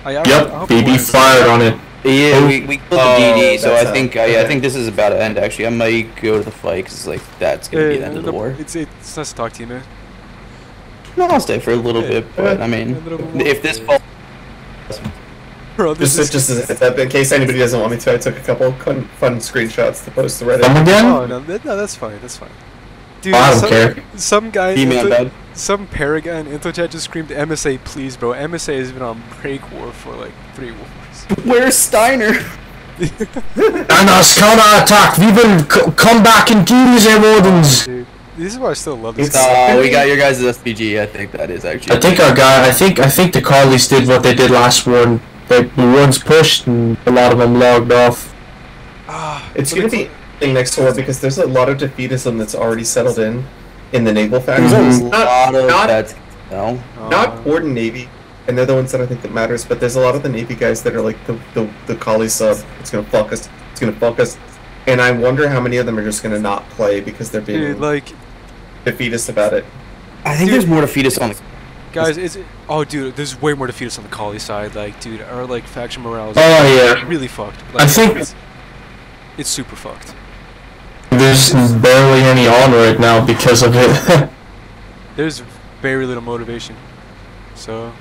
Speaker 3: Yep, BB fired on it.
Speaker 4: Yeah, we killed the DD, so
Speaker 1: that's
Speaker 4: I think
Speaker 1: how-
Speaker 4: I think this is about to end. Actually, I might go to the fight because like that's gonna be the end of the war.
Speaker 2: It's nice to talk to you, man.
Speaker 4: No, I'll stay for a little bit, but I mean, if this falls,
Speaker 2: Bro, this
Speaker 1: Just as a heads up, in case anybody doesn't want me to, I took a couple fun screenshots to post to Reddit.
Speaker 3: Come again?
Speaker 2: Oh no, that's fine. That's fine. Dude,
Speaker 3: I don't care.
Speaker 2: Some guy,
Speaker 4: email bad.
Speaker 2: some Paragon Infochat just screamed MSA, please, bro. MSA has been on break war for like 3 wars.
Speaker 4: Where's Steiner?
Speaker 3: And us counter-attack! We will come back and do these erodents!
Speaker 2: Dude, this is why I still love this
Speaker 1: It's-
Speaker 2: guy.
Speaker 4: We got your guys' SPG. I think that is actually.
Speaker 3: I think our guy, I think the Carlies did what they did last war, and the ones pushed and a lot of them logged off.
Speaker 1: It's going to be interesting next war because there's a lot of defeatism that's already settled in the naval faction.
Speaker 4: There's a
Speaker 1: Not-
Speaker 4: lot of
Speaker 1: not-
Speaker 4: that. No.
Speaker 1: Not Horde and Navy, and they're the ones that I think that matters, but there's a lot of the Navy guys that are like the Kali sub, it's gonna fuck us, it's gonna fuck us, and I wonder how many of them are just gonna not play because they're being
Speaker 2: Dude, like,
Speaker 1: defeatist about it.
Speaker 4: I think
Speaker 2: Dude.
Speaker 4: there's more to feed us on.
Speaker 2: guys, oh, dude, there's way more defeaters on the Kali side. Like, dude, our like faction morale is
Speaker 3: Oh yeah,
Speaker 2: really fucked. Like,
Speaker 3: I think
Speaker 2: it's super fucked.
Speaker 3: there's barely any on right now because of it.
Speaker 2: There's very little motivation. So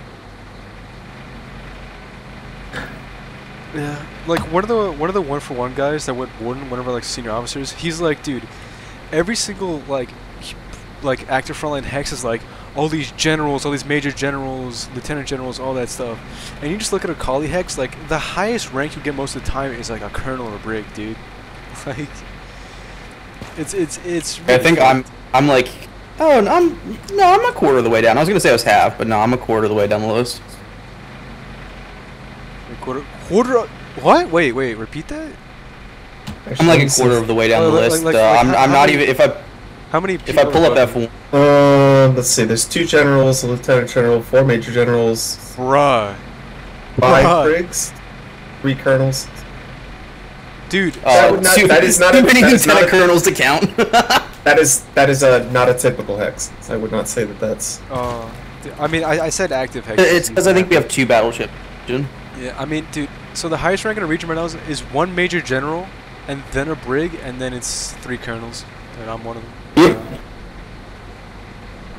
Speaker 2: yeah, like one of the 1-for-1 guys that went warden, one of our like senior officers, he's like, dude, every single like active frontline hex is like all these generals, all these major generals, lieutenant generals, all that stuff, and you just look at a Kali hex, like the highest rank you get most of the time is like a colonel or a brig, dude. Like it's
Speaker 4: I think I'm like, oh, I'm a quarter of the way down. I was gonna say I was half, but no, I'm a quarter of the way down the list.
Speaker 2: Quarter. What? Wait, repeat that.
Speaker 4: I'm like a quarter of the way down the list. I'm not even if I
Speaker 2: How many?
Speaker 4: if I pull up F1.
Speaker 1: Let's see. There's 2 generals, a lieutenant general, 4 major generals,
Speaker 2: Bruh.
Speaker 1: 5 brigs, 3 colonels.
Speaker 2: Dude.
Speaker 1: That is not
Speaker 4: too
Speaker 1: a-
Speaker 4: many
Speaker 1: that is not
Speaker 4: lieutenant
Speaker 1: a-
Speaker 4: colonels to count.
Speaker 1: That is not a typical hex. I would not say that that's.
Speaker 2: I mean, I said active hex.
Speaker 4: It's because I think we have 2 battleships.
Speaker 2: Yeah, I mean, dude. So the highest rank in a region right now is 1 major general, and then a brig, and then it's 3 colonels, and I'm one of them.
Speaker 3: Yeah.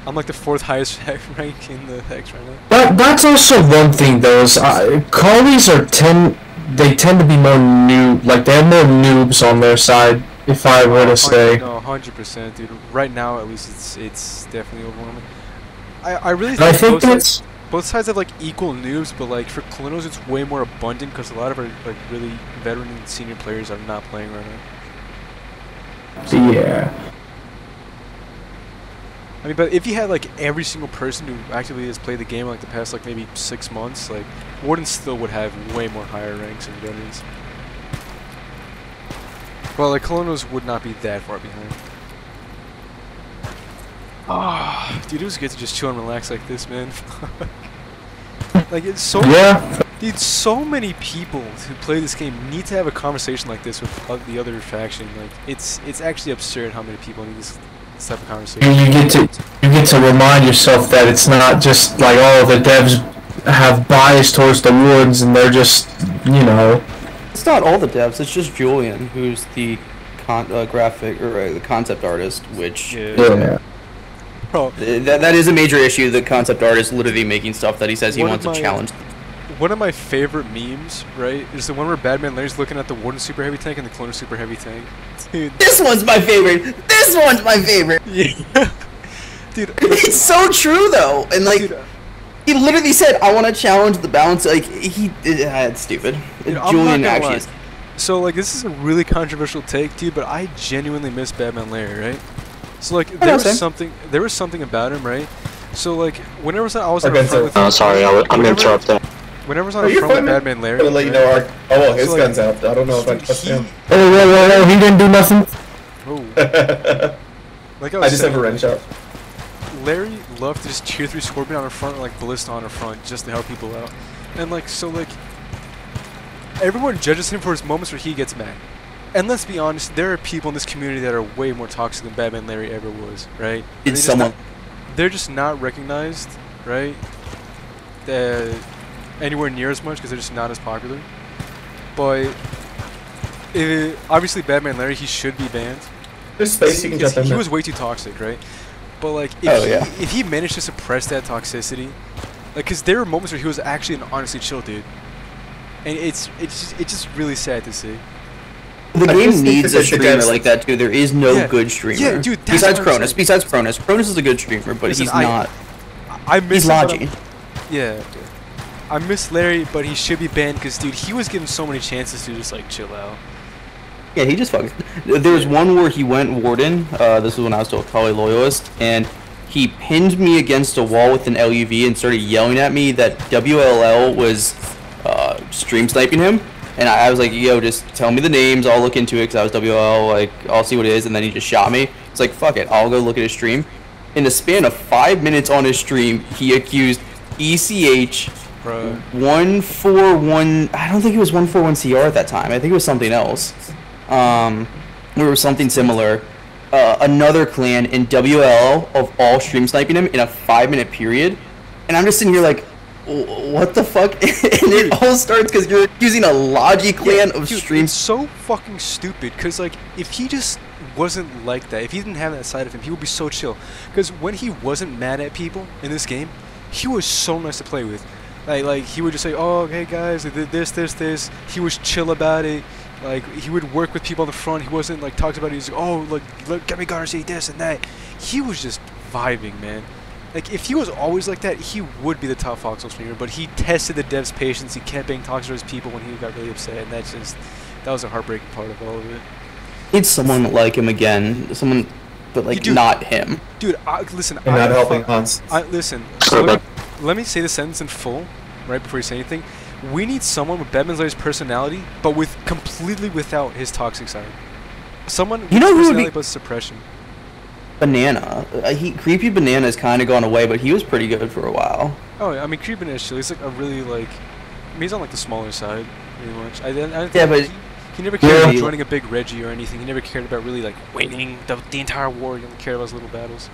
Speaker 2: I'm like the 4th highest rank in the hex right now.
Speaker 3: That's also one thing though, is Carlies they tend to be more noob, like they have more noobs on their side, if I were to say.
Speaker 2: No, 100%, dude. Right now, at least, it's definitely overwhelming. I really
Speaker 3: I
Speaker 2: think
Speaker 3: think
Speaker 2: both sides have like equal noobs, but like for colonels, it's way more abundant because a lot of our like really veteran and senior players are not playing right now.
Speaker 3: Yeah.
Speaker 2: I mean, but if you had like every single person who actively has played the game like the past like maybe 6 months, like Warden still would have way more higher ranks than veterans. Well, like colonels would not be that far behind. Ah, dude, it was good to just chill and relax like this, man. Like it's so dude, so many people who play this game need to have a conversation like this with the other faction. Like it's actually absurd how many people need this type of conversation.
Speaker 3: You get to remind yourself that it's not just like, oh, the devs have bias towards the woods and they're just, you know.
Speaker 4: It's not all the devs. It's just Julian, who's the graphic or the concept artist, which
Speaker 3: Yeah.
Speaker 2: Bro,
Speaker 4: that is a major issue. The concept artist literally making stuff that he says he wants to challenge.
Speaker 2: One of my favorite memes, right, is the one where Badman Larry's looking at the Warden Super Heavy Tank and the Cloner Super Heavy Tank. Dude.
Speaker 4: This one's my favorite. This one's my favorite.
Speaker 2: Yeah. Dude.
Speaker 4: It's so true though, and like.
Speaker 2: Dude,
Speaker 4: he literally said, "I want to challenge the balance." Like it's stupid.
Speaker 2: Dude,
Speaker 4: Julian actually is.
Speaker 2: So like this is a really controversial take, dude, but I genuinely miss Batman Larry, right? So like there was something about him, right? So like whenever I was on a front with
Speaker 6: sorry, I'm gonna interrupt that.
Speaker 2: Whenever I was on a front with Batman Larry,
Speaker 1: I'm gonna let you know his
Speaker 2: so,
Speaker 1: gun's out. I don't know if I trust him.
Speaker 3: Oh, he didn't do nothing.
Speaker 2: Oh. Like
Speaker 1: I just have a wrench out.
Speaker 2: Larry loved to just cheer through Scorpion on her front, like Ballista on her front, just to help people out. And like, so like, everyone judges him for his moments where he gets mad. And let's be honest, there are people in this community that are way more toxic than Batman Larry ever was, right? They're just not recognized, right? Anywhere near as much because they're just not as popular. But obviously, Batman Larry, he should be banned.
Speaker 1: There's space you can jump in.
Speaker 2: He was way too toxic, right? But like, if he managed to suppress that toxicity, like, cause there were moments where he was actually an honestly chill dude, and it's just really sad to see.
Speaker 4: The game needs a streamer like that too. There is no good streamer.
Speaker 2: Yeah, dude.
Speaker 4: Besides Cronus, Cronus is a good streamer, but he's not.
Speaker 2: I miss
Speaker 4: he's Logi.
Speaker 2: Yeah. I miss Larry, but he should be banned because, dude, he was given so many chances to just like chill out.
Speaker 4: Yeah, he just fucking. There was one where he went Warden. This was when I was still a Kali loyalist, and he pinned me against a wall with an LUV and started yelling at me that WLL was stream sniping him. And I was like, yo, just tell me the names. I'll look into it because I was WLL. Like, I'll see what it is. And then he just shot me. It's like, fuck it. I'll go look at his stream. In the span of 5 minutes on his stream, he accused ECH 141. I don't think it was 141 CR at that time. I think it was something else. We were something similar. Another clan in WL of all stream sniping him in a 5-minute period, and I'm just sitting here like, what the fuck? And it all starts because you're accusing a Logi clan of stream.
Speaker 2: It's so fucking stupid. Cause like, if he just wasn't like that, if he didn't have that side of him, he would be so chill. Cause when he wasn't mad at people in this game, he was so nice to play with. Like he would just say, oh, hey guys, this. He was chill about it. Like, he would work with people on the front. He wasn't, like, talks about it. He's like, oh, look, get me Garner, see this and that. He was just vibing, man. Like, if he was always like that, he would be the top Foxhole streamer. But he tested the devs' patience. He kept being toxic to his people when he got really upset. And that was a heartbreaking part of all of it.
Speaker 4: Need someone like him again. Someone, but, like, not him.
Speaker 2: Dude, listen.
Speaker 1: And not helping Hans.
Speaker 2: Listen, let me say the sentence in full, right before you say anything. We need someone with Batman Larry's personality, but completely without his toxic side. Someone with personality but suppression.
Speaker 4: Banana. Creepy Banana has kind of gone away, but he was pretty good for a while.
Speaker 2: Oh, yeah, I mean, Creepy Banana is chill. He's like a really, like... I mean, he's on, like, the smaller side, pretty much. I don't think
Speaker 4: but...
Speaker 2: He never cared about joining a big Reggie or anything. He never cared about really, like, winning the entire war. He only cared about his little battles.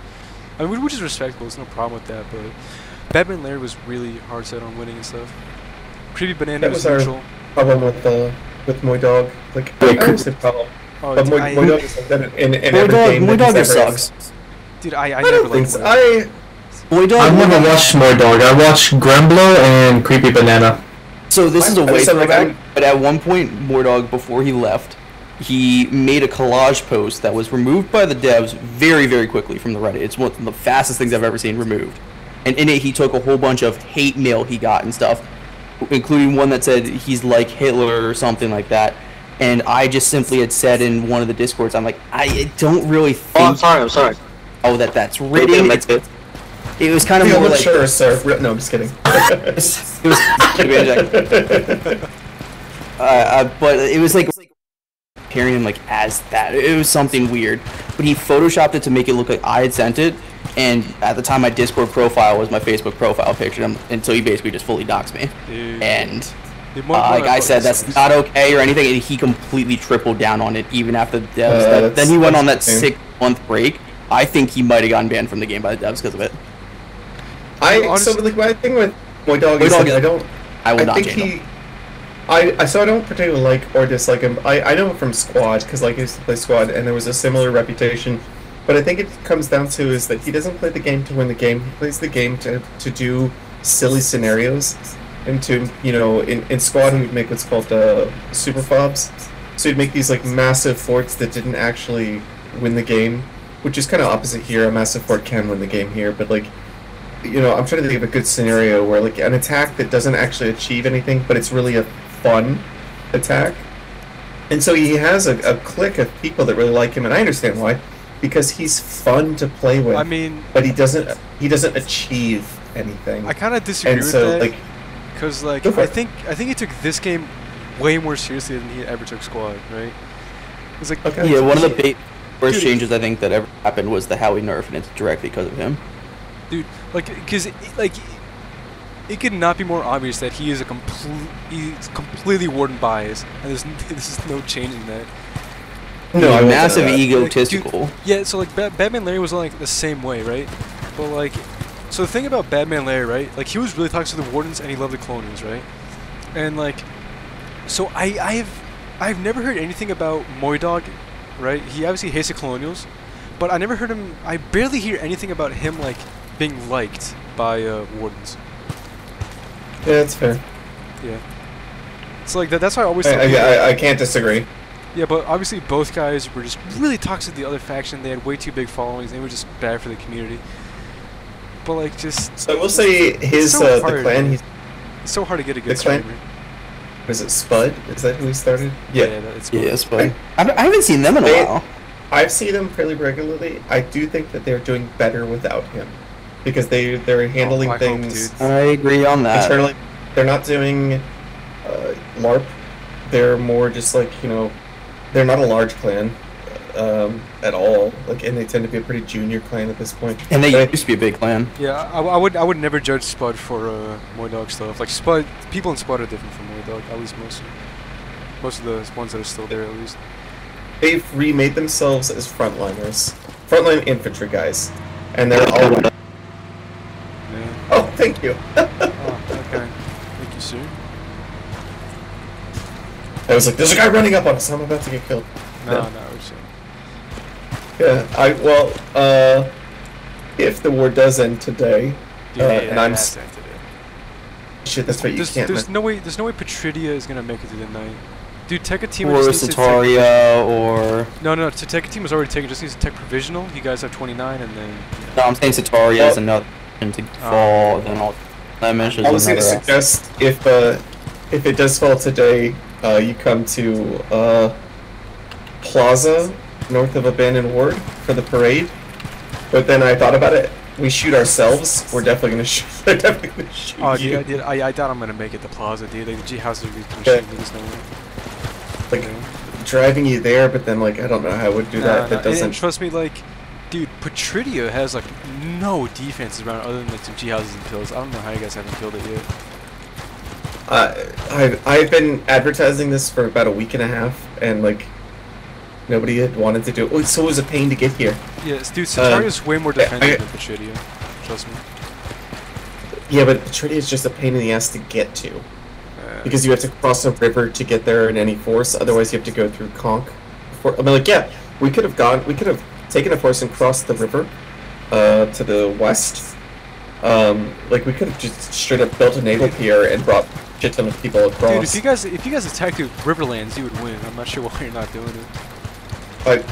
Speaker 2: I mean, which is respectable. There's no problem with that, but... Batman Larry was really hard set on winning and stuff. Creepy Banana was neutral.
Speaker 1: Our problem with Moy Dog. Like, I don't say problem.
Speaker 2: Oh,
Speaker 1: but Moy Dog is like that in every game.
Speaker 4: Moy Dog sucks.
Speaker 2: Dude, I never liked
Speaker 3: Moy Dog. I've never watched Moy Dog. I watched Grembler and Creepy Banana.
Speaker 4: So this is a way back, but at one point, Moy Dog, before he left, he made a collage post that was removed by the devs very, very quickly from the Reddit. It's one of the fastest things I've ever seen removed. And in it, he took a whole bunch of hate mail he got and stuff, including one that said he's like Hitler or something like that. And I just simply had said in one of the Discords, I'm like, I don't really think...
Speaker 6: I'm sorry.
Speaker 4: Oh, that's written. It was kind of more like...
Speaker 1: Sure, sir. No, I'm just kidding.
Speaker 4: It was... but it was like... Pairing him like as that. It was something weird. But he photoshopped it to make it look like I had sent it. And at the time, my Discord profile was my Facebook profile picture, and so he basically just fully doxed me.
Speaker 2: Dude.
Speaker 4: And like I said, that's not okay or anything, and he completely tripled down on it even after the devs. Then he went on that 6-month break. I think he might have gotten banned from the game by the devs because of it.
Speaker 1: So like my thing with Moy Dog is I will not change him. I don't particularly like or dislike him. I know him from Squad because like I used to play Squad, and there was a similar reputation. But I think it comes down to is that he doesn't play the game to win the game. He plays the game to do silly scenarios. And to, you know, in Squad he would make what's called super fobs. So he'd make these like massive forts that didn't actually win the game. Which is kind of opposite here. A massive fort can win the game here. But like, you know, I'm trying to think of a good scenario where like an attack that doesn't actually achieve anything, but it's really a fun attack. And so he has a clique of people that really like him, and I understand why, because he's fun to play with.
Speaker 2: I mean,
Speaker 1: but he doesn't achieve anything.
Speaker 2: I kind of disagree
Speaker 1: and
Speaker 2: with
Speaker 1: so,
Speaker 2: that.
Speaker 1: Like,
Speaker 2: because like
Speaker 1: go for
Speaker 2: I
Speaker 1: it.
Speaker 2: think he took this game way more seriously than he ever took Squad, right? It's like
Speaker 1: Okay.
Speaker 4: Yeah, one of the worst
Speaker 2: Dude.
Speaker 4: changes I think that ever happened was the Howie nerf, and it's directly because of him.
Speaker 2: dude, like because like it could not be more obvious that he is he's completely Warden biased, and there's no changing that.
Speaker 1: No, I won't
Speaker 4: massive
Speaker 1: deny that.
Speaker 4: egotistical.
Speaker 2: Yeah, so like Batman Larry was like the same way, right? But like, so the thing about Batman Larry, right? Like he was really toxic to the Wardens and he loved the Colonials, right? And like, so I've never heard anything about Moydog, right? He obviously hates the Colonials, but I never heard him. I barely hear anything about him like being liked by Wardens.
Speaker 1: Yeah, that's fair.
Speaker 2: Yeah. So like that's why I always. thought people-
Speaker 1: I can't disagree.
Speaker 2: Yeah, but obviously both guys were just really toxic to the other faction. They had way too big followings. They were just bad for the community. But like, just
Speaker 1: So I will say his
Speaker 2: so
Speaker 1: the
Speaker 2: hard.
Speaker 1: clan.
Speaker 2: it's so hard to get a good
Speaker 1: The clan-
Speaker 2: streamer.
Speaker 1: Was it Spud? Is that who he started? Yeah.
Speaker 2: It's
Speaker 4: Yes, but I haven't seen them in a
Speaker 1: They-
Speaker 4: while.
Speaker 1: I've seen them fairly regularly. I do think that they're doing better without him because they're handling
Speaker 2: I hope,
Speaker 1: things
Speaker 2: dude.
Speaker 4: I agree on that.
Speaker 1: internally. They're not doing LARP. They're more just like, you know, they're not a large clan at all. Like, and they tend to be a pretty junior clan at this point.
Speaker 4: And they
Speaker 1: But
Speaker 4: used to be a big clan.
Speaker 2: Yeah, I would never judge Spud for Moydog stuff. Like Spud, people in Spud are different from Moydog. At least most of the ones that are still there, at least.
Speaker 1: they've remade themselves as frontliners, frontline infantry guys, and they're all.
Speaker 2: Yeah.
Speaker 1: Oh, thank you.
Speaker 2: Oh, okay. Thank you, sir.
Speaker 1: I was like, "There's a guy running up on us. I'm about to get killed."
Speaker 2: No, it's
Speaker 1: Yeah, if the war does end today, and I'm shit, that's right. You can't.
Speaker 2: There's no way Patridia is gonna make it through the night. Dude, Tech a team
Speaker 4: Or
Speaker 2: just needs to
Speaker 4: Sataria, or...
Speaker 2: No, Tech team was already taken. Just needs to tech provisional. You guys have 29, and then
Speaker 4: No, I'm saying Sataria is another to fall, then all Flemish is
Speaker 1: I was going to
Speaker 4: another...
Speaker 1: suggest if it does fall today, you come to Plaza north of Abandoned Ward for the parade. But then I thought about it. We shoot ourselves. We're definitely going to shoot. They're definitely going to shoot
Speaker 2: oh,
Speaker 1: you.
Speaker 2: dude, I doubt I'm gonna make it to Plaza, dude. Like, the G houses are gonna
Speaker 1: Yeah.
Speaker 2: shoot me. There's no way.
Speaker 1: Like driving you there, but then like I don't know how I would do that. That
Speaker 2: And
Speaker 1: doesn't.
Speaker 2: trust me, like, dude, Patridia has like no defenses around other than like some G houses and pills. I don't know how you guys haven't killed it yet.
Speaker 1: I've been advertising this for about a week and a half, and like nobody had wanted to do it. So it was a pain to get here.
Speaker 2: Yes, dude, Sataria's way more defensive than Patridia. Trust me.
Speaker 1: Yeah, but Patridia is just a pain in the ass to get to. Because you have to cross a river to get there in any force. Otherwise, you have to go through Conch. I mean, like, yeah, we could have taken a force and crossed the river to the west. Like, we could have just straight up built a naval pier and brought a shit ton of people across.
Speaker 2: Dude, if you guys attacked the Riverlands, you would win. I'm not sure why you're not doing it.
Speaker 1: But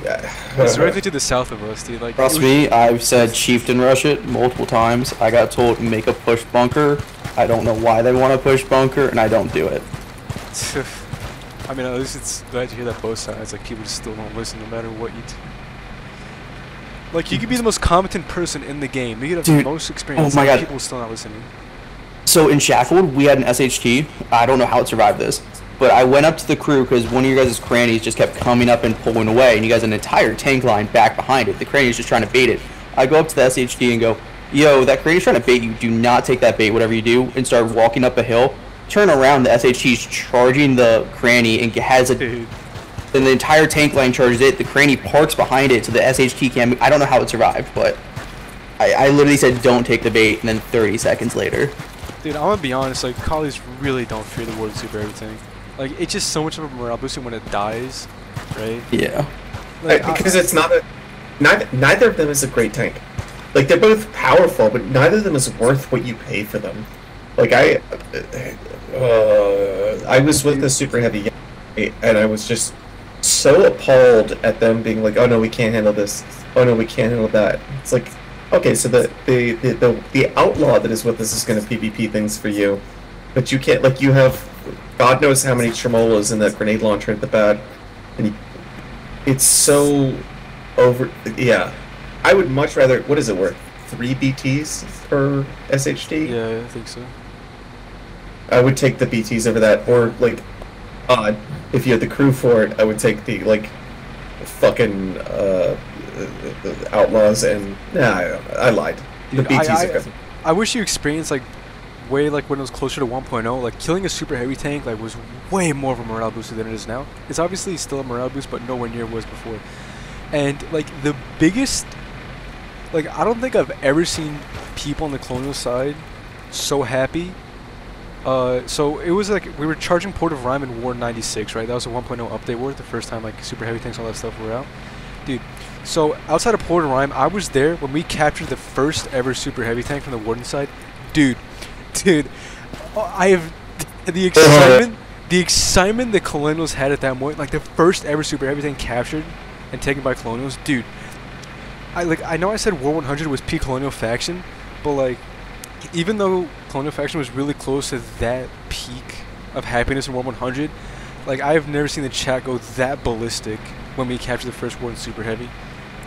Speaker 1: yeah,
Speaker 2: It's directly to the south of us, dude. Like,
Speaker 4: Trust me, I've said chieftain rush it multiple times. I got told make a push bunker. I don't know why they want to push bunker, and I don't do it.
Speaker 2: I mean, at least it's glad to hear that both sides. Like, people just still don't listen no matter what you do. Like, you could be the most competent person in the game. You could have
Speaker 4: Dude,
Speaker 2: the most experience.
Speaker 4: oh my
Speaker 2: and
Speaker 4: God.
Speaker 2: people still not listening.
Speaker 4: So in Shackled, we had an SHT. I don't know how it survived this, but I went up to the crew because one of your guys' crannies just kept coming up and pulling away, and you guys had an entire tank line back behind it. The cranny's just trying to bait it. I go up to the SHT and go, yo, that cranny's trying to bait you. Do not take that bait, whatever you do, and start walking up a hill. Turn around, the SHT's charging the cranny and has a...
Speaker 2: Dude.
Speaker 4: And the entire tank line charges it. The cranny parks behind it, so the SHT can't move. I don't know how it survived, but I literally said, don't take the bait, and then 30 seconds later.
Speaker 2: Dude, I'm gonna be honest, like, collies really don't fear the Warden Super everything. Like, it's just so much of a morale booster when it dies, right?
Speaker 4: Yeah.
Speaker 2: Like,
Speaker 1: because it's not a... Neither of them is a great tank. Like, they're both powerful, but neither of them is worth what you pay for them. Like, I was with the super heavy, and I was just so appalled at them being like, "Oh no, we can't handle this. Oh no, we can't handle that." It's like, okay, so the outlaw that is with us is going to PvP things for you, but you can't, like, you have God knows how many tremolas in that grenade launcher at the back, and it's so over. Yeah, I would much rather. What is it worth? 3 BTs per SHD?
Speaker 2: Yeah, I think so.
Speaker 1: I would take the BTs over that, or like, if you had the crew for it, I would take the like, fucking Outlaws and I lied.
Speaker 2: Dude,
Speaker 1: the BTs are good.
Speaker 2: I wish you experienced like way like when it was closer to 1.0. Like killing a super heavy tank like was way more of a morale booster than it is now. It's obviously still a morale boost, but nowhere near it was before. And like the biggest, like I don't think I've ever seen people on the colonial side so happy. So it was like we were charging Port of Rhyme in War 96, right? That was a 1.0 update war, the first time like super heavy tanks, all that stuff were out. Dude, so outside of Port of Rhyme, I was there when we captured the first ever super heavy tank from the Warden side. Dude, I have the excitement the Colonials had at that point, like the first ever super heavy tank captured and taken by Colonials. Dude, I know I said War 100 was peak Colonial faction, but like even though Colonial faction was really close to that peak of happiness in War 100, like I have never seen the chat go that ballistic when we captured the first Warden super heavy.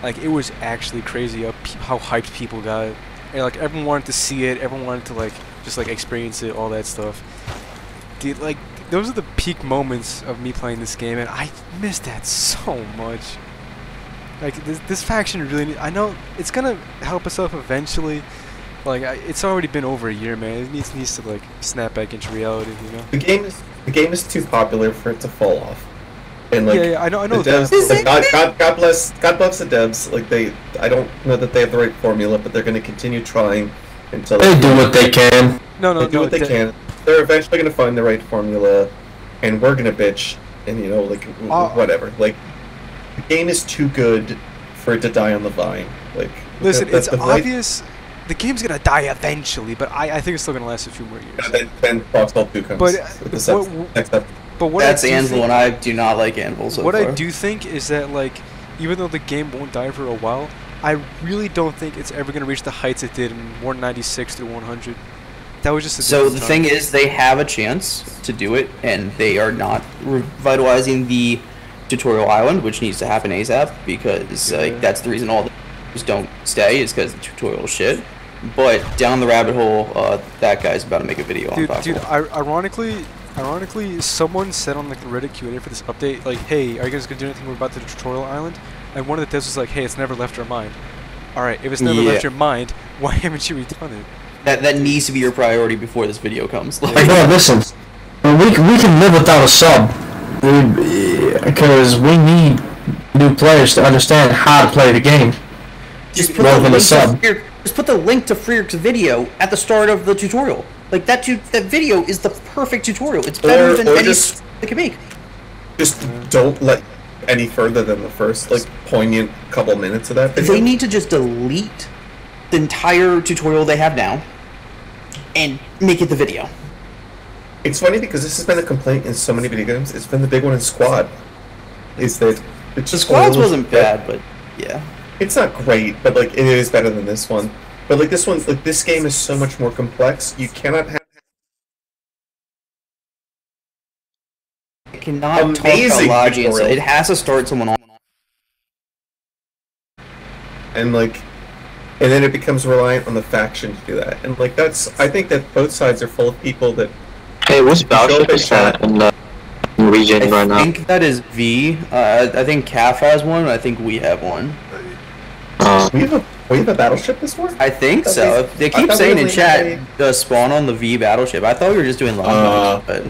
Speaker 2: Like it was actually crazy how hyped people got. And like everyone wanted to see it, everyone wanted to like just like experience it, all that stuff. Dude, like those are the peak moments of me playing this game, and I miss that so much. Like this faction really I know it's gonna help us out eventually. Like it's already been over a year, man. It needs to like snap back into reality, you know.
Speaker 1: The game is too popular for it to fall off. And like,
Speaker 2: yeah, I know
Speaker 1: the devs, like, God bless the devs. Like I don't know that they have the right formula, but they're going to continue trying until
Speaker 3: they do what they can.
Speaker 1: They do what they can. They're eventually going to find the right formula, and we're going to bitch, and you know, like whatever. Like the game is too good for it to die on the vine. Like
Speaker 2: listen, it's obvious. The game's gonna die eventually, but I think it's still gonna last a few more years.
Speaker 1: Yeah, then Foxhole 2 comes.
Speaker 2: But what
Speaker 4: that's Anvil, and I do not like Anvil so
Speaker 2: What
Speaker 4: far.
Speaker 2: I do think is that, like, even though the game won't die for a while, I really don't think it's ever gonna reach the heights it did in War 96 through 100. That was just
Speaker 4: so the thing is, they have a chance to do it, and they are not revitalizing the tutorial island, which needs to happen ASAP, because like that's the reason all the just don't stay, is because the tutorial shit. But down the rabbit hole, that guy's about to make a video on Foxhole.
Speaker 2: Dude, ironically, someone said on like the Reddit Q&A for this update, like, hey, are you guys gonna do anything about the tutorial island? And one of the devs was like, hey, it's never left our mind. Alright, if it's never left your mind, why haven't you redone it?
Speaker 4: That needs to be your priority before this video comes.
Speaker 3: Like, no, listen, we can live without a sub, because we need new players to understand how to play the game.
Speaker 4: Just put the link to Freerk's video at the start of the tutorial. Like that video is the perfect tutorial. It's better than any they can make.
Speaker 1: Just don't let any further than the first like poignant couple minutes of that video.
Speaker 4: They need to just delete the entire tutorial they have now and make it the video.
Speaker 1: It's funny because this has been a complaint in so many video games. It's been the big one in Squad. Is that
Speaker 4: the Squads wasn't bad, but yeah.
Speaker 1: It's not great, but like it is better than this one. But like this one's like this game is so much more complex. You cannot have
Speaker 4: it cannot talk about logic, so it has to start someone on.
Speaker 1: And like and then it becomes reliant on the faction to do that. And like I think that both sides are full of people that
Speaker 6: hey, which battleship is that in the region right now?
Speaker 4: I think that is V. I think CAF has one. I think we have one.
Speaker 1: We have a battleship this war?
Speaker 4: I think so. They keep saying in chat, spawn on the V battleship. I thought we were just doing long hook, but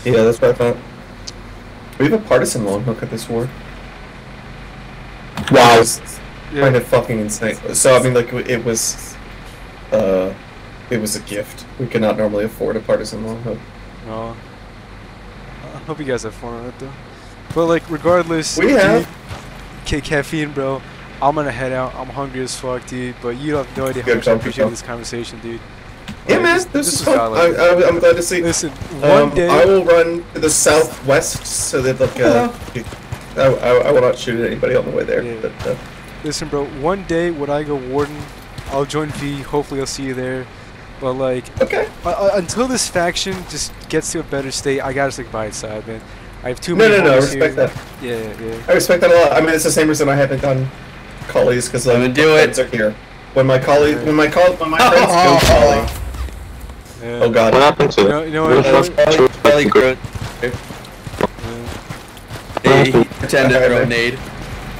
Speaker 1: yeah, that's what I thought. We have a partisan long hook at this war. Wow, kind of fucking insane. So I mean, like it was a gift. We could not normally afford a partisan long hook.
Speaker 2: No. I hope you guys have fun on it though. But like, regardless,
Speaker 1: we have.
Speaker 2: Caffeine, bro. I'm gonna head out. I'm hungry as fuck, dude. But you have no idea how much I appreciate this conversation, dude.
Speaker 1: Yeah, man, this is fun. I'm glad to see.
Speaker 2: Listen, one day
Speaker 1: I will run to the southwest so that like I will not shoot at anybody on the way there.
Speaker 2: Yeah.
Speaker 1: But,
Speaker 2: listen, bro. One day when I go Warden, I'll join V. Hopefully, I'll see you there. But like,
Speaker 1: Okay.
Speaker 2: Until this faction just gets to a better state, I gotta stick by its side, man. I have too
Speaker 1: No,
Speaker 2: many.
Speaker 1: I
Speaker 2: homies
Speaker 1: respect
Speaker 2: here.
Speaker 1: that.
Speaker 2: Yeah.
Speaker 1: I respect that a lot. I mean, it's the same reason I haven't done collies because
Speaker 4: Let me do it.
Speaker 1: friends are here. When my friends go collie.
Speaker 2: Yeah.
Speaker 1: Oh God.
Speaker 6: What happened to it?
Speaker 2: You know what?
Speaker 4: Kelly Groot. He pretended
Speaker 1: Alright,
Speaker 4: grenade.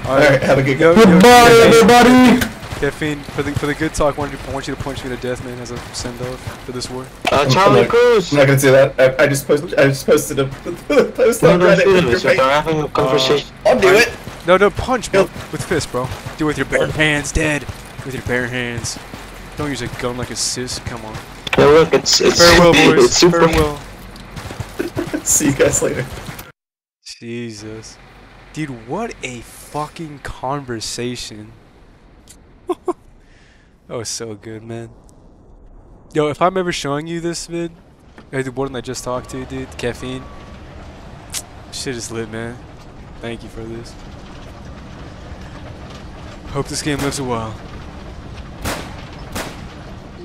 Speaker 1: Alright, have a good
Speaker 2: Yo,
Speaker 3: Goodbye, everybody.
Speaker 2: Caffeine, for the good talk, I want you to punch me to death, man, as a send off for this war.
Speaker 6: Charlie Cruz!
Speaker 1: I'm not gonna do that. I just posted a post
Speaker 6: No,
Speaker 1: on
Speaker 6: don't
Speaker 1: Reddit.
Speaker 6: do
Speaker 1: with your
Speaker 6: this. We're
Speaker 1: face.
Speaker 6: having a conversation.
Speaker 4: I'll do it.
Speaker 2: No, punch, bro. With fist, bro. Do it with your bare hands, dead. With your bare hands. Don't use a gun like a sis. Come on.
Speaker 6: Yeah, look, it's
Speaker 2: Farewell, boys.
Speaker 6: It's super.
Speaker 2: Farewell.
Speaker 1: See you guys later.
Speaker 2: Jesus. Dude, what a fucking conversation. That was so good, man. Yo, if I'm ever showing you this vid, the one I just talked to, dude, Caffeine. Shit is lit, man. Thank you for this. Hope this game lives a while.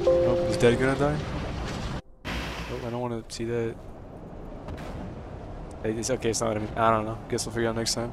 Speaker 2: Oh, is Dead gonna die? Oh, I don't want to see that. Hey, it's okay, it's not what I mean. I don't know. Guess we'll figure out next time.